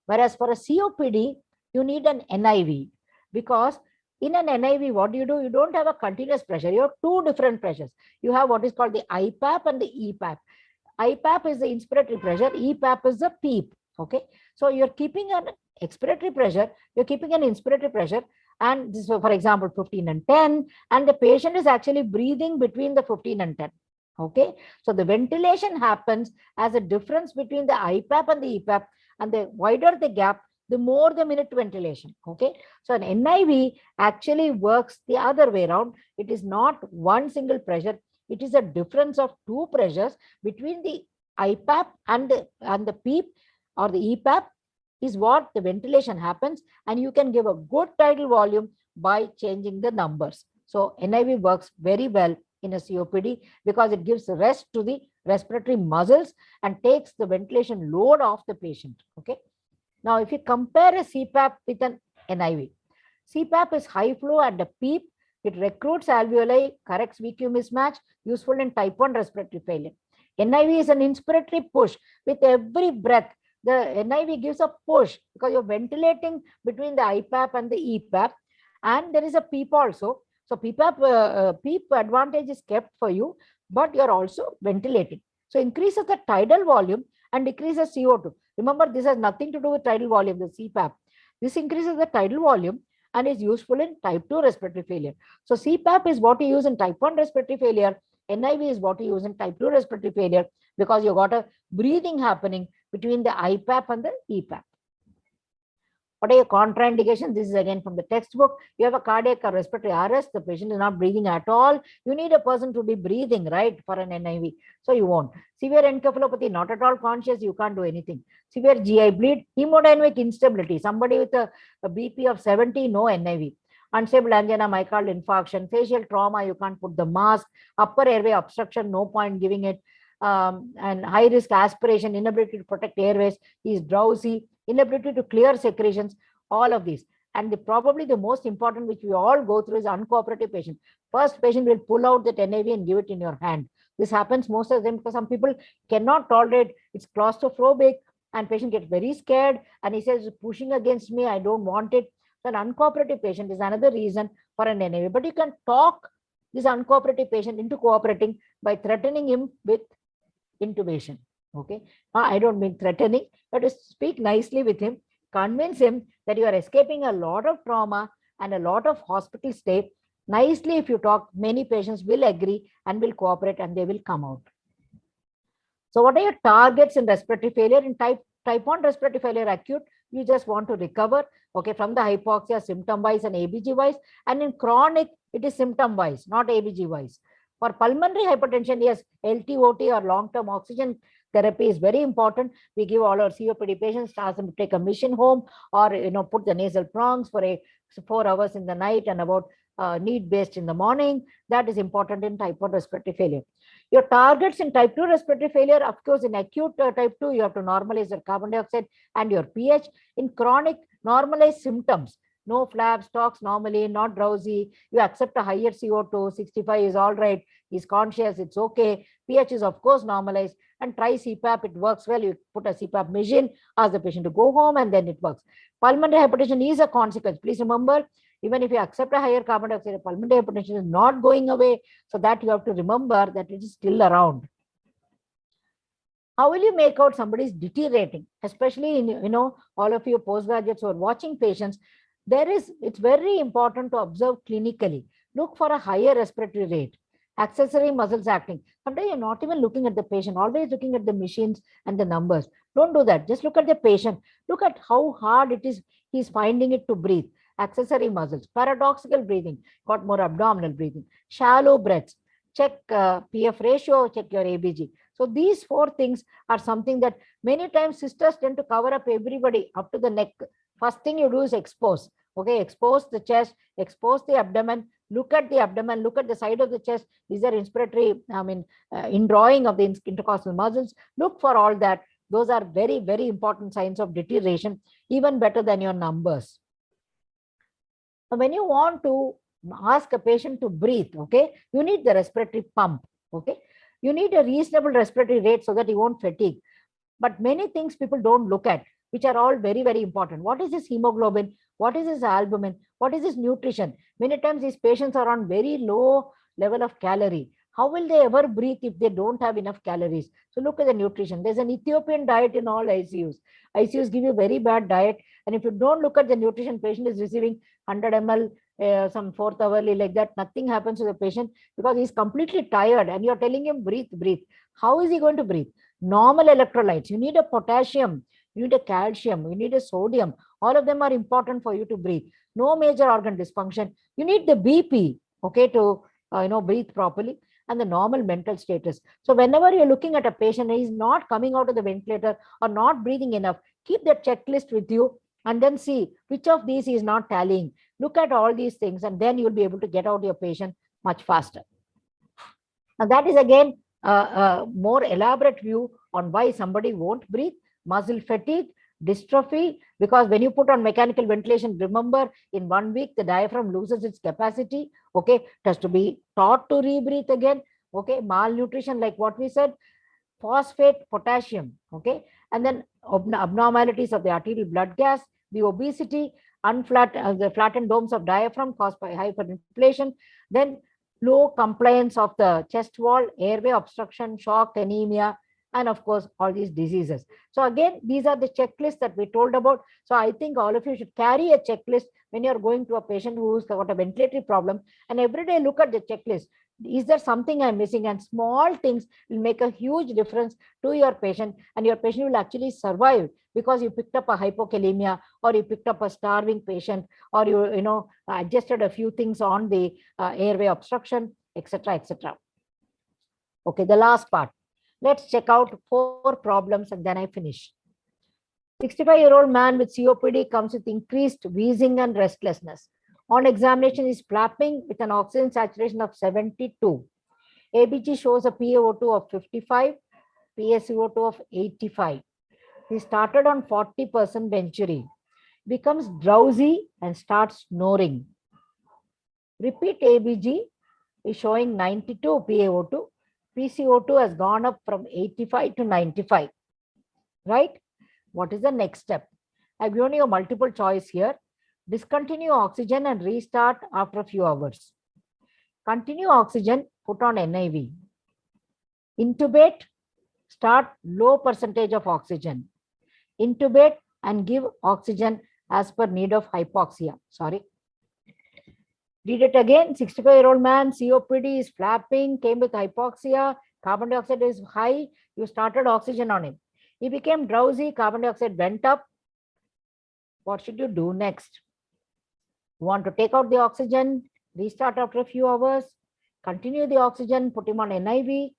Speaker 1: Whereas for a COPD, you need an NIV because in an NIV, what do? You don't have a continuous pressure. You have two different pressures. You have what is called the IPAP and the EPAP. IPAP is the inspiratory pressure. EPAP is the PEEP. Okay. So you're keeping an expiratory pressure, you're keeping an inspiratory pressure, and this is, for example, 15 and 10, and the patient is actually breathing between the 15 and 10. Okay. So the ventilation happens as a difference between the IPAP and the EPAP, and the wider the gap, the more the minute ventilation. Okay. So an NIV actually works the other way around. It is not one single pressure. It is a difference of two pressures between the IPAP and the PEEP or the EPAP is what the ventilation happens, and you can give a good tidal volume by changing the numbers. So NIV works very well in a COPD because it gives rest to the respiratory muscles and takes the ventilation load off the patient. Okay. Now, if you compare a CPAP with an NIV, CPAP is high flow at the PEEP. It recruits alveoli, corrects VQ mismatch, useful in type 1 respiratory failure. NIV is an inspiratory push. With every breath, the NIV gives a push because you're ventilating between the IPAP and the EPAP. And there is a PEEP also. So PEEP advantage is kept for you, but you're also ventilating. So increases the tidal volume and decreases CO2. Remember, this has nothing to do with tidal volume, the CPAP. This increases the tidal volume and is useful in type 2 respiratory failure. So CPAP is what you use in type 1 respiratory failure. NIV is what you use in type 2 respiratory failure because you got a breathing happening between the IPAP and the EPAP. What are your contraindications? This is again from the textbook. You have a cardiac or respiratory arrest. The patient is not breathing at all. You need a person to be breathing, right, for an NIV. So you won't. Severe encephalopathy, not at all conscious. You can't do anything. Severe GI bleed, hemodynamic instability. Somebody with a BP of 70, no NIV. Unstable angina, myocardial infarction, facial trauma, you can't put the mask. Upper airway obstruction, no point giving it. And high risk aspiration, inability to protect airways, he is drowsy, inability to clear secretions, all of these. And probably the most important, which we all go through, is uncooperative patient. First patient will pull out that NIV and give it in your hand. This happens most of them because some people cannot tolerate, it's claustrophobic, and patient gets very scared and he says, pushing against me, I don't want it. So an uncooperative patient is another reason for an NIV. But you can talk this uncooperative patient into cooperating by threatening him with intubation. Okay. I don't mean threatening, but to speak nicely with him, convince him that you are escaping a lot of trauma and a lot of hospital stay. Nicely, if you talk, many patients will agree and will cooperate and they will come out. So what are your targets in respiratory failure? In type 1 respiratory failure acute, you just want to recover, okay, from the hypoxia symptom wise and ABG wise. And in chronic, it is symptom wise, not ABG wise. For pulmonary hypertension, yes, LTOT or long-term oxygen therapy is very important. We give all our COPD patients, ask them to take a mission home or, put the nasal prongs for 4 hours in the night and about need-based in the morning. That is important in type 1 respiratory failure. Your targets in type 2 respiratory failure, of course, in acute type 2, you have to normalize your carbon dioxide and your pH. In chronic, normalize symptoms. No flaps, talks normally, not drowsy. You accept a higher CO2, 65 is all right. He's conscious, it's okay. pH is, of course, normalized. And try CPAP, it works well. You put a CPAP machine, ask the patient to go home, and then it works. Pulmonary hypertension is a consequence. Please remember, Even if you accept a higher carbon dioxide, pulmonary hypertension is not going away. So that you have to remember that it is still around. How will you make out somebody is deteriorating? Especially in, all of you postgraduates who are watching patients, it's very important to observe clinically. Look for a higher respiratory rate, accessory muscles acting. Sometimes you're not even looking at the patient, always looking at the machines and the numbers. Don't do that. Just look at the patient. Look at how hard it is. He's finding it to breathe. Accessory muscles, paradoxical breathing, got more abdominal breathing, shallow breaths. Check PF ratio, check your ABG. So these 4 things are something that many times sisters tend to cover up everybody up to the neck. First thing you do is expose. Okay, expose the chest, expose the abdomen, look at the abdomen, look at the side of the chest. Is there inspiratory, indrawing of the intercostal muscles? Look for all that. Those are very, very important signs of deterioration, even better than your numbers. When you want to ask a patient to breathe, okay, you need the respiratory pump. Okay, you need a reasonable respiratory rate so that you won't fatigue. But many things people don't look at, which are all very, very important. What is this hemoglobin? What is this albumin? What is this nutrition? Many times these patients are on very low level of calorie. How will they ever breathe if they don't have enough calories? So look at the nutrition. There's an Ethiopian diet in all ICUs. ICUs give you very bad diet. And if you don't look at the nutrition, patient is receiving 100 ml, some 4th hourly like that. Nothing happens to the patient because he's completely tired and you're telling him breathe, breathe. How is he going to breathe? Normal electrolytes. You need a potassium, you need a calcium, you need a sodium. All of them are important for you to breathe. No major organ dysfunction. You need the BP, okay, to breathe properly, and the normal mental status. So whenever you're looking at a patient and he's not coming out of the ventilator or not breathing enough, keep that checklist with you and then see which of these is not tallying. Look at all these things and then you'll be able to get out your patient much faster. Now that is again a more elaborate view on why somebody won't breathe. Muscle fatigue, dystrophy, because when you put on mechanical ventilation, remember in 1 week the diaphragm loses its capacity. Okay, it has to be taught to rebreathe again. Okay, malnutrition, like what we said, phosphate, potassium. Okay, and then abnormalities of the arterial blood gas, the obesity, the flattened domes of diaphragm caused by hyperinflation, then low compliance of the chest wall, airway obstruction, shock, anemia, and of course all these diseases. So again, these are the checklists that we told about. So I think all of you should carry a checklist when you're going to a patient who's got a ventilatory problem, and every day look at the checklist. Is there something I'm missing? And small things will make a huge difference to your patient, and your patient will actually survive because you picked up a hypokalemia, or you picked up a starving patient, or you adjusted a few things on the airway obstruction, etc., etc. Okay, the last part. Let's check out 4 problems and then I finish. 65-year-old man with COPD comes with increased wheezing and restlessness. On examination, is flapping with an oxygen saturation of 72. ABG shows a PaO2 of 55, PaCO2 of 85. He started on 40% Venturi, becomes drowsy and starts snoring. Repeat ABG is showing 92 PaO2. PCO2 has gone up from 85 to 95, right? What is the next step? I've given you a multiple choice here. Discontinue oxygen and restart after a few hours. Continue oxygen, put on NIV. Intubate, start low percentage of oxygen. Intubate and give oxygen as per need of hypoxia. Sorry. Read it again. 65-year-old man, COPD, is flapping, came with hypoxia, carbon dioxide is high. You started oxygen on him. He became drowsy, carbon dioxide went up. What should you do next? You want to take out the oxygen, restart after a few hours, continue the oxygen, put him on NIV,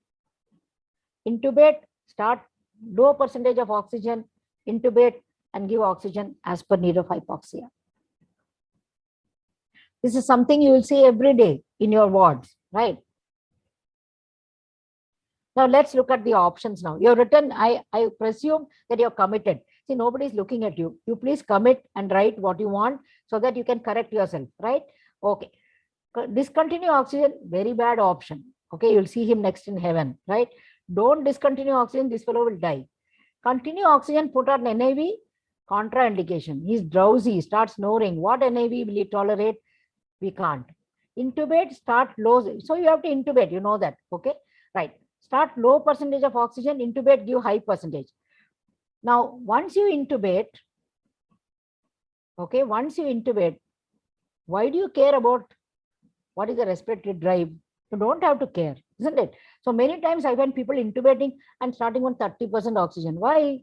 Speaker 1: intubate, start low percentage of oxygen, intubate and give oxygen as per need of hypoxia. This is something you will see every day in your wards, right? Now let's look at the options now. You've written, I presume that you're committed. See, nobody's looking at you. You please commit and write what you want so that you can correct yourself, right? Okay. Discontinue oxygen, very bad option. Okay, you'll see him next in heaven, right? Don't discontinue oxygen, this fellow will die. Continue oxygen, put on NIV, contraindication. He's drowsy, starts snoring. What NIV will he tolerate? We can't. Intubate, start low. So you have to intubate, you know that. Okay, right. Start low percentage of oxygen, intubate, give high percentage. Now, once you intubate, okay, once you intubate, why do you care about what is the respiratory drive? You don't have to care, isn't it? So many times I find people intubating and starting on 30% oxygen. Why?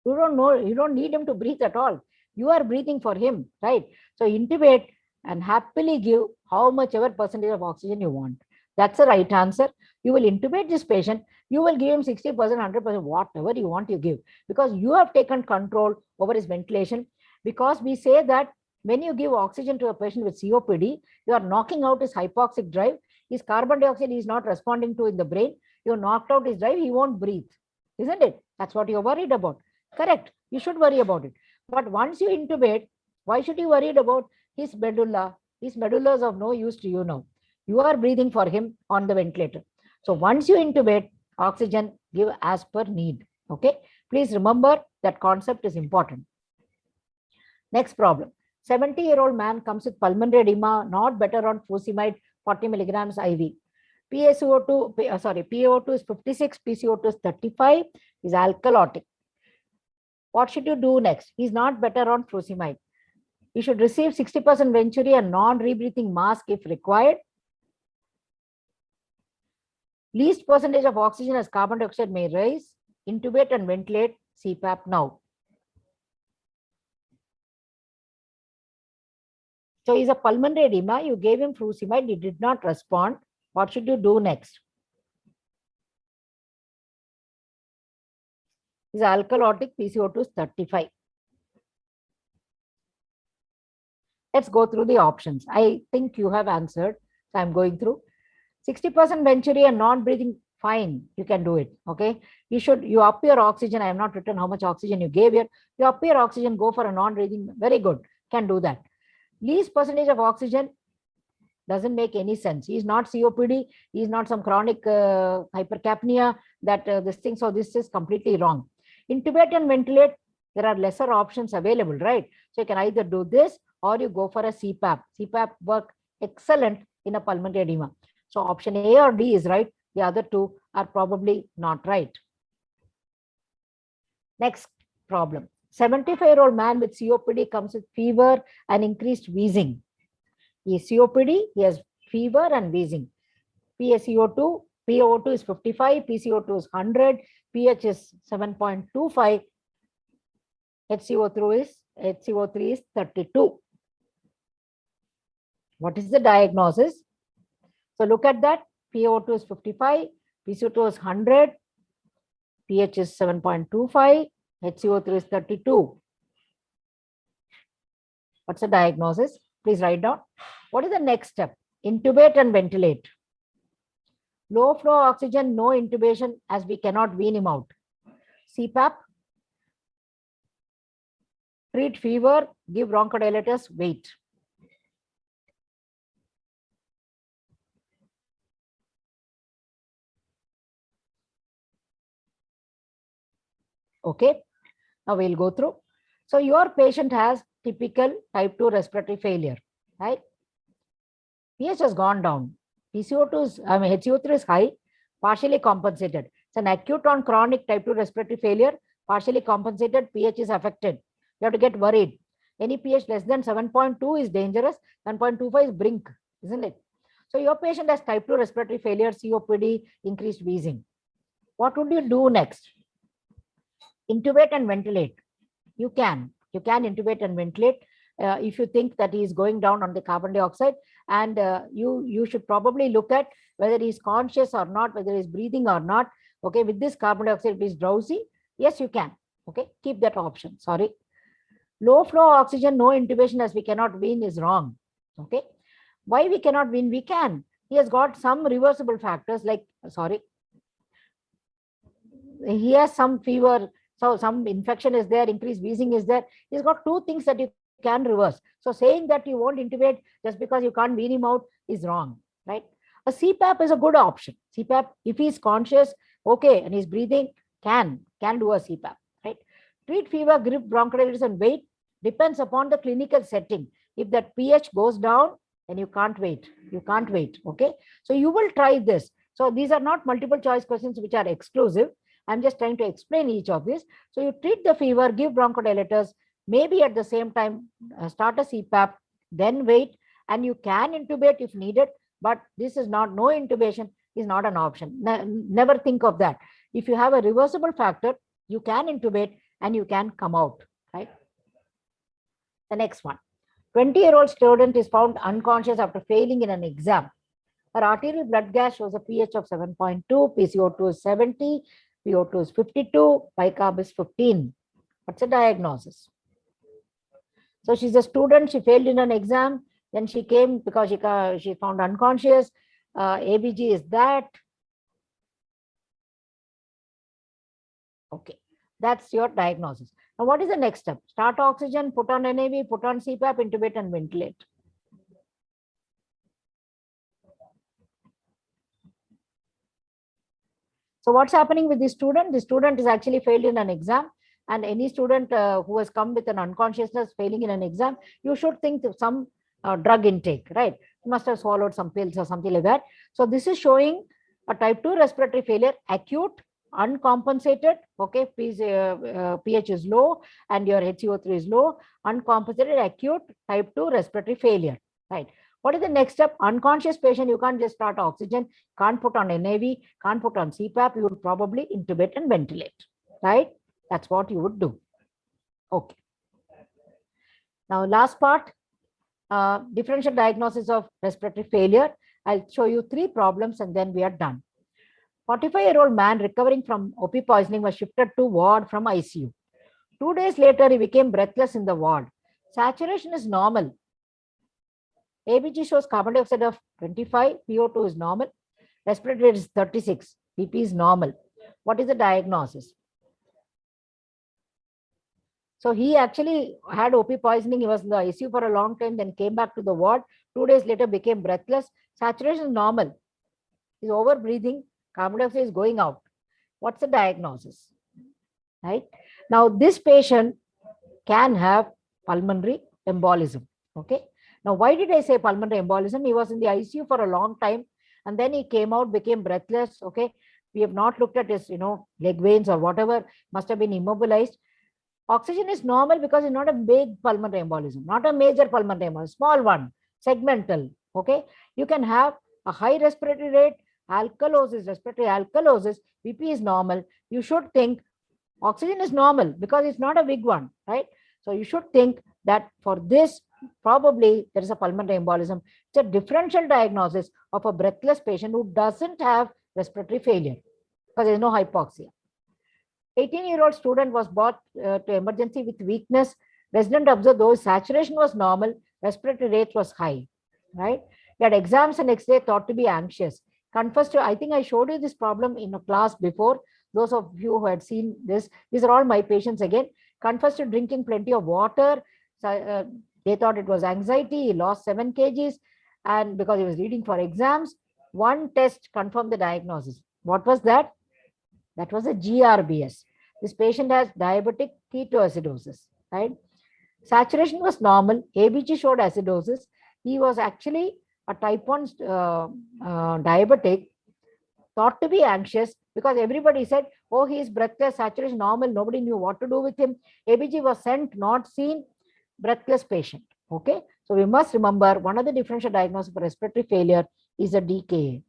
Speaker 1: You don't know, you don't need him to breathe at all. You are breathing for him, right? So intubate and happily give how much ever percentage of oxygen you want. That's the right answer. You will intubate this patient. You will give him 60%, 100%, whatever you want, you give, because you have taken control over his ventilation. Because we say that when you give oxygen to a patient with COPD, you are knocking out his hypoxic drive. His carbon dioxide is not responding to in the brain. You knocked out his drive, he won't breathe, isn't it? That's what you're worried about. Correct. You should worry about it. But once you intubate, why should you worry about his medulla? His medulla is of no use to you now. You are breathing for him on the ventilator. So once you intubate, oxygen give as per need. Okay. Please remember that concept is important. Next problem. 70-year-old man comes with pulmonary edema, not better on furosemide 40 milligrams IV. PaO2 is 56, PCO2 is 35, is alkalotic. What should you do next? He's not better on furosemide. You should receive 60% Venturi and non-rebreathing mask if required. Least percentage of oxygen as carbon dioxide may rise. Intubate and ventilate. CPAP now. So he's a pulmonary edema. You gave him furosemide. He did not respond. What should you do next? He's alkalotic. PCO2 is 35. Let's go through the options. I think you have answered. So I'm going through. 60% Venturi and non-breathing, fine. You can do it. Okay. You up your oxygen. I have not written how much oxygen you gave here. You up your oxygen, go for a non-breathing. Very good. Can do that. Least percentage of oxygen doesn't make any sense. He's not COPD. He's not some chronic hypercapnia that this thing. So this is completely wrong. Intubate and ventilate. There are lesser options available, right? So you can either do this or you go for a CPAP. CPAP work excellent in a pulmonary edema. So option A or D is right. The other two are probably not right. Next problem. 75-year-old man with COPD comes with fever and increased wheezing. He is COPD, he has fever and wheezing. PaO2 is 55, PCO2 is 100, pH is 7.25, HCO3 is 32. What is the diagnosis? So look at that. PaO2 is 55, PCO2 is 100, pH is 7.25, HCO3 is 32. What's the diagnosis? Please write down. What is the next step? Intubate and ventilate. Low flow oxygen, no intubation as we cannot wean him out. CPAP. Treat fever, give bronchodilators, wait. Okay. Now we'll go through. So your patient has typical type 2 respiratory failure, right? pH has gone down. PCO2 is, HCO3 is high, partially compensated. It's an acute on chronic type 2 respiratory failure, partially compensated, pH is affected. You have to get worried. Any pH less than 7.2 is dangerous, 7.25 is brink, isn't it? So your patient has type 2 respiratory failure, COPD, increased wheezing. What would you do next? Intubate and ventilate. You can intubate and ventilate if you think that he is going down on the carbon dioxide, and you should probably look at whether he is conscious or not, whether he is breathing or not. Okay, with this carbon dioxide, if he is drowsy, yes, you can. Okay, keep that option. Sorry. Low flow oxygen, no intubation as we cannot wean is wrong. Okay, why we cannot wean? We can. He has got some reversible factors like, he has some fever. So some infection is there, increased wheezing is there. He's got two things that you can reverse. So saying that you won't intubate just because you can't wean him out is wrong, right? A CPAP is a good option. CPAP, if he's conscious, okay, and he's breathing, can do a CPAP, right? Treat fever, give bronchodilators and wait. Depends upon the clinical setting. If that pH goes down, then you can't wait. You can't wait. Okay. So you will try this. So these are not multiple choice questions which are exclusive. I'm just trying to explain each of these. So you treat the fever, give bronchodilators, maybe at the same time start a CPAP, then wait, and you can intubate if needed, but this is not, no intubation is not an option. Never think of that. If you have a reversible factor, you can intubate and you can come out, right? The next one, 20-year-old student is found unconscious after failing in an exam. Her arterial blood gas shows a pH of 7.2, PCO2 is 70, PO2 is 52, bicarb is 15. What's the diagnosis? So she's a student, she failed in an exam, then she came because she found unconscious. ABG is that. Okay, that's your diagnosis. Now, what is the next step? Start oxygen, put on NAV, put on CPAP, intubate and ventilate. So what's happening with this student? The student is actually failed in an exam, and any student who has come with an unconsciousness failing in an exam, you should think of some drug intake, right? You must have swallowed some pills or something like that. So this is showing a type 2 respiratory failure, acute, uncompensated, okay, pH is low and your HCO3 is low, uncompensated, acute, type 2 respiratory failure, right? What is the next step? Unconscious patient, you can't just start oxygen, can't put on NAV, can't put on CPAP, you would probably intubate and ventilate, right? That's what you would do. Okay. Now, last part, differential diagnosis of respiratory failure. I'll show you 3 problems and then we are done. 45-year-old man recovering from OP poisoning was shifted to ward from ICU. 2 days later, he became breathless in the ward. Saturation is normal. ABG shows carbon dioxide of 25, PO2 is normal, respiratory rate is 36, BP is normal. What is the diagnosis? So he actually had OP poisoning, he was in the ICU for a long time, then came back to the ward, 2 days later became breathless, saturation is normal, he's over breathing, carbon dioxide is going out. What's the diagnosis? Right? Now this patient can have pulmonary embolism, okay? Now, why did I say pulmonary embolism? He was in the ICU for a long time and then he came out, became breathless. Okay. We have not looked at his, leg veins or whatever, must have been immobilized. Oxygen is normal because it's not a big pulmonary embolism, not a major pulmonary embolism, small one, segmental. Okay. You can have a high respiratory rate, alkalosis, respiratory alkalosis, BP is normal. You should think oxygen is normal because it's not a big one, right? So you should think that for this, probably there is a pulmonary embolism. It's a differential diagnosis of a breathless patient who doesn't have respiratory failure because there is no hypoxia. 18-year-old student was brought to emergency with weakness. Resident observed though saturation was normal, respiratory rate was high, right? He had exams the next day, thought to be anxious. Confessed to, I think I showed you this problem in a class before. Those of you who had seen this, these are all my patients again. Confessed to drinking plenty of water. They thought it was anxiety. He lost 7 kgs and because he was reading for exams. One test confirmed the diagnosis. What was that? That was a GRBS. This patient has diabetic ketoacidosis, right? Saturation was normal. ABG showed acidosis. He was actually a type 1 diabetic, thought to be anxious because everybody said, oh, he is breathless, saturation normal. Nobody knew what to do with him. ABG was sent, not seen. Breathless patient. Okay, so we must remember one of the differential diagnosis for respiratory failure is a DKA.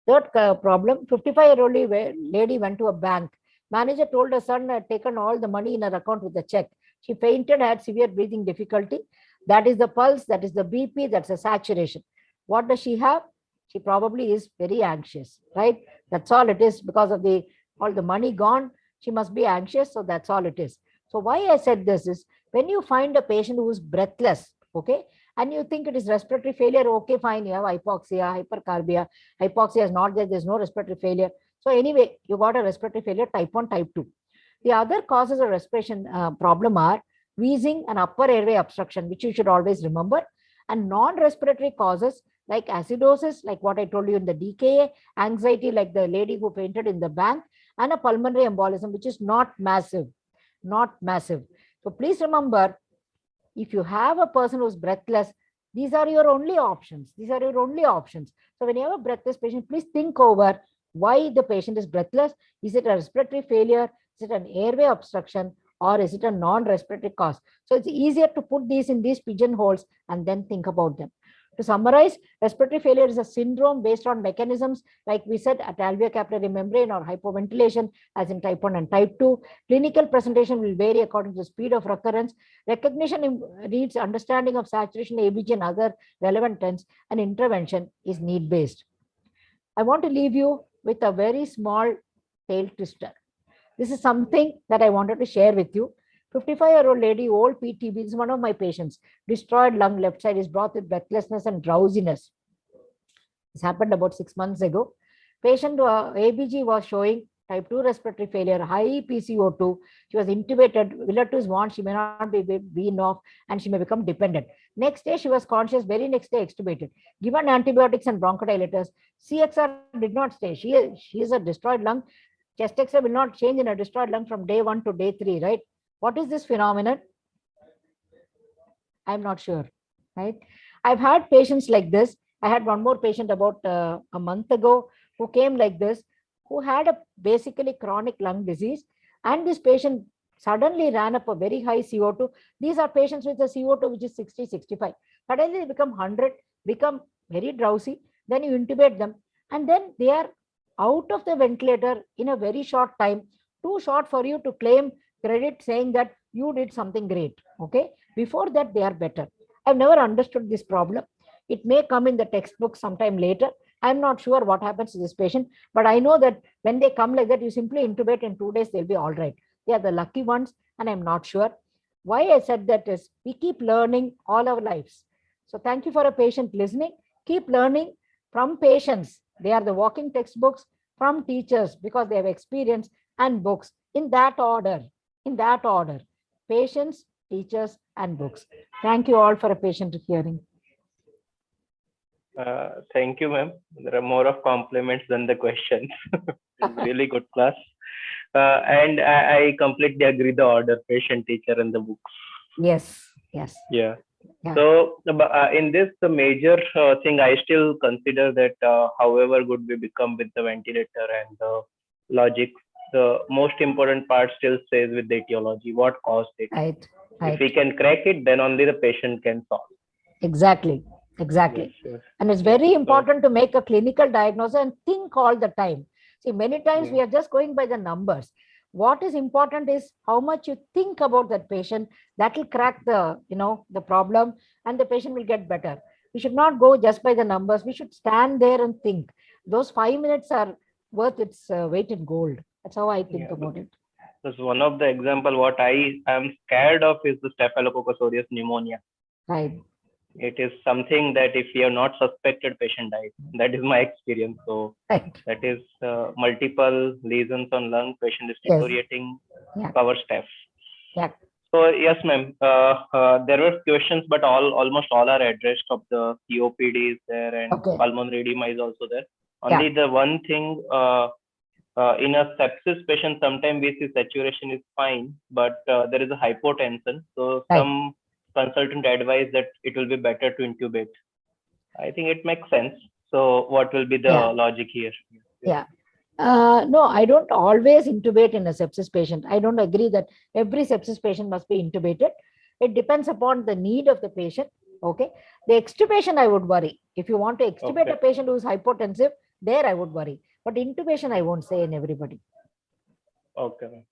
Speaker 1: Third problem, 55-year-old lady went to a bank. Manager told her son had taken all the money in her account with a check. She fainted, had severe breathing difficulty. That is the pulse, that is the BP, that's the saturation. What does she have? She probably is very anxious, right? That's all it is because of all the money gone. She must be anxious, so that's all it is. So why I said this is, when you find a patient who is breathless, okay, and you think it is respiratory failure, okay, fine, you have hypoxia, hypercarbia. Hypoxia is not there, there's no respiratory failure. So anyway, you got a respiratory failure type 1, type 2. The other causes of respiration problem are wheezing and upper airway obstruction, which you should always remember, and non-respiratory causes like acidosis, like what I told you in the DKA, anxiety, like the lady who fainted in the bank, and a pulmonary embolism, which is not massive, not massive. So please remember, if you have a person who's breathless, These are your only options. These are your only options. So when you have a breathless patient, please think over why the patient is breathless. Is it a respiratory failure? Is it an airway obstruction? Or is it a non-respiratory cause? So it's easier to put these in these pigeonholes and then think about them. To summarize, respiratory failure is a syndrome based on mechanisms, like we said, at alveolar membrane or hypoventilation, as in type 1 and type 2. Clinical presentation will vary according to the speed of recurrence. Recognition needs understanding of saturation, ABG, and other relevant trends, and intervention is need-based. I want to leave you with a very small tail twister. This is something that I wanted to share with you. 55-year-old lady, old PTB, is one of my patients. Destroyed lung, left side is brought with breathlessness and drowsiness. This happened about 6 months ago. Patient ABG was showing type 2 respiratory failure, high PCO2. She was intubated. Villatu is warned she may not be weaned off and she may become dependent. Next day, she was conscious. Very next day, extubated. Given antibiotics and bronchodilators. CXR did not stay. She is a destroyed lung. Chest X-ray will not change in a destroyed lung from day 1 to day 3, right? What is this phenomenon? I'm not sure, right? I've had patients like this. I had one more patient about a month ago who came like this, who had a basically chronic lung disease. And this patient suddenly ran up a very high CO2. These are patients with a CO2 which is 60, 65. Suddenly they become 100, become very drowsy. Then you intubate them. And then they are out of the ventilator in a very short time, too short for you to claim credit saying that you did something great. Okay. Before that, they are better. I've never understood this problem. It may come in the textbook sometime later. I'm not sure what happens to this patient, but I know that when they come like that, you simply intubate in 2 days, they'll be all right. They are the lucky ones, and I'm not sure. Why I said that is we keep learning all our lives. So thank you for a patient listening. Keep learning from patients. They are the walking textbooks, from teachers because they have experience, and books in that order. In that order, patients, teachers, and books. Thank you all for a patient hearing.
Speaker 3: Thank you, ma'am. There are more of compliments than the questions. It's really good class. And I completely agree the order, patient, teacher, and the books.
Speaker 1: Yes, yes.
Speaker 3: Yeah.
Speaker 1: Yeah.
Speaker 3: So in this, the major thing I still consider that however good we become with the ventilator and the logic, the most important part still stays with the etiology, what caused it.
Speaker 1: Right,
Speaker 3: If
Speaker 1: right.
Speaker 3: we can crack it, then only the patient can solve.
Speaker 1: Exactly, exactly.
Speaker 3: Yes, yes.
Speaker 1: And it's very important to make a clinical diagnosis and think all the time. See, many times we are just going by the numbers. What is important is how much you think about that patient. That will crack the, the problem, and the patient will get better. We should not go just by the numbers. We should stand there and think. Those 5 minutes are worth its weight in gold. That's how I think about it.
Speaker 3: That's one of the example. What I am scared of is the Staphylococcus aureus pneumonia.
Speaker 1: Right.
Speaker 3: It is something that if we have not suspected, patient dies. That is my experience. So
Speaker 1: right.
Speaker 3: That is multiple lesions on lung, patient is deteriorating, cover staph.
Speaker 1: Yeah.
Speaker 3: So yes, ma'am. There were questions, but almost all are addressed. Of the COPD is there, and pulmonary edema is also there. Only the one thing in a sepsis patient, sometimes we see saturation is fine, but there is a hypotension. So some consultant advise that it will be better to intubate. I think it makes sense. So what will be the logic here?
Speaker 1: Yeah. No, I don't always intubate in a sepsis patient. I don't agree that every sepsis patient must be intubated. It depends upon the need of the patient. Okay. The extubation, I would worry. If you want to extubate a patient who is hypotensive, there I would worry. But intubation, I won't say in everybody.
Speaker 3: Okay.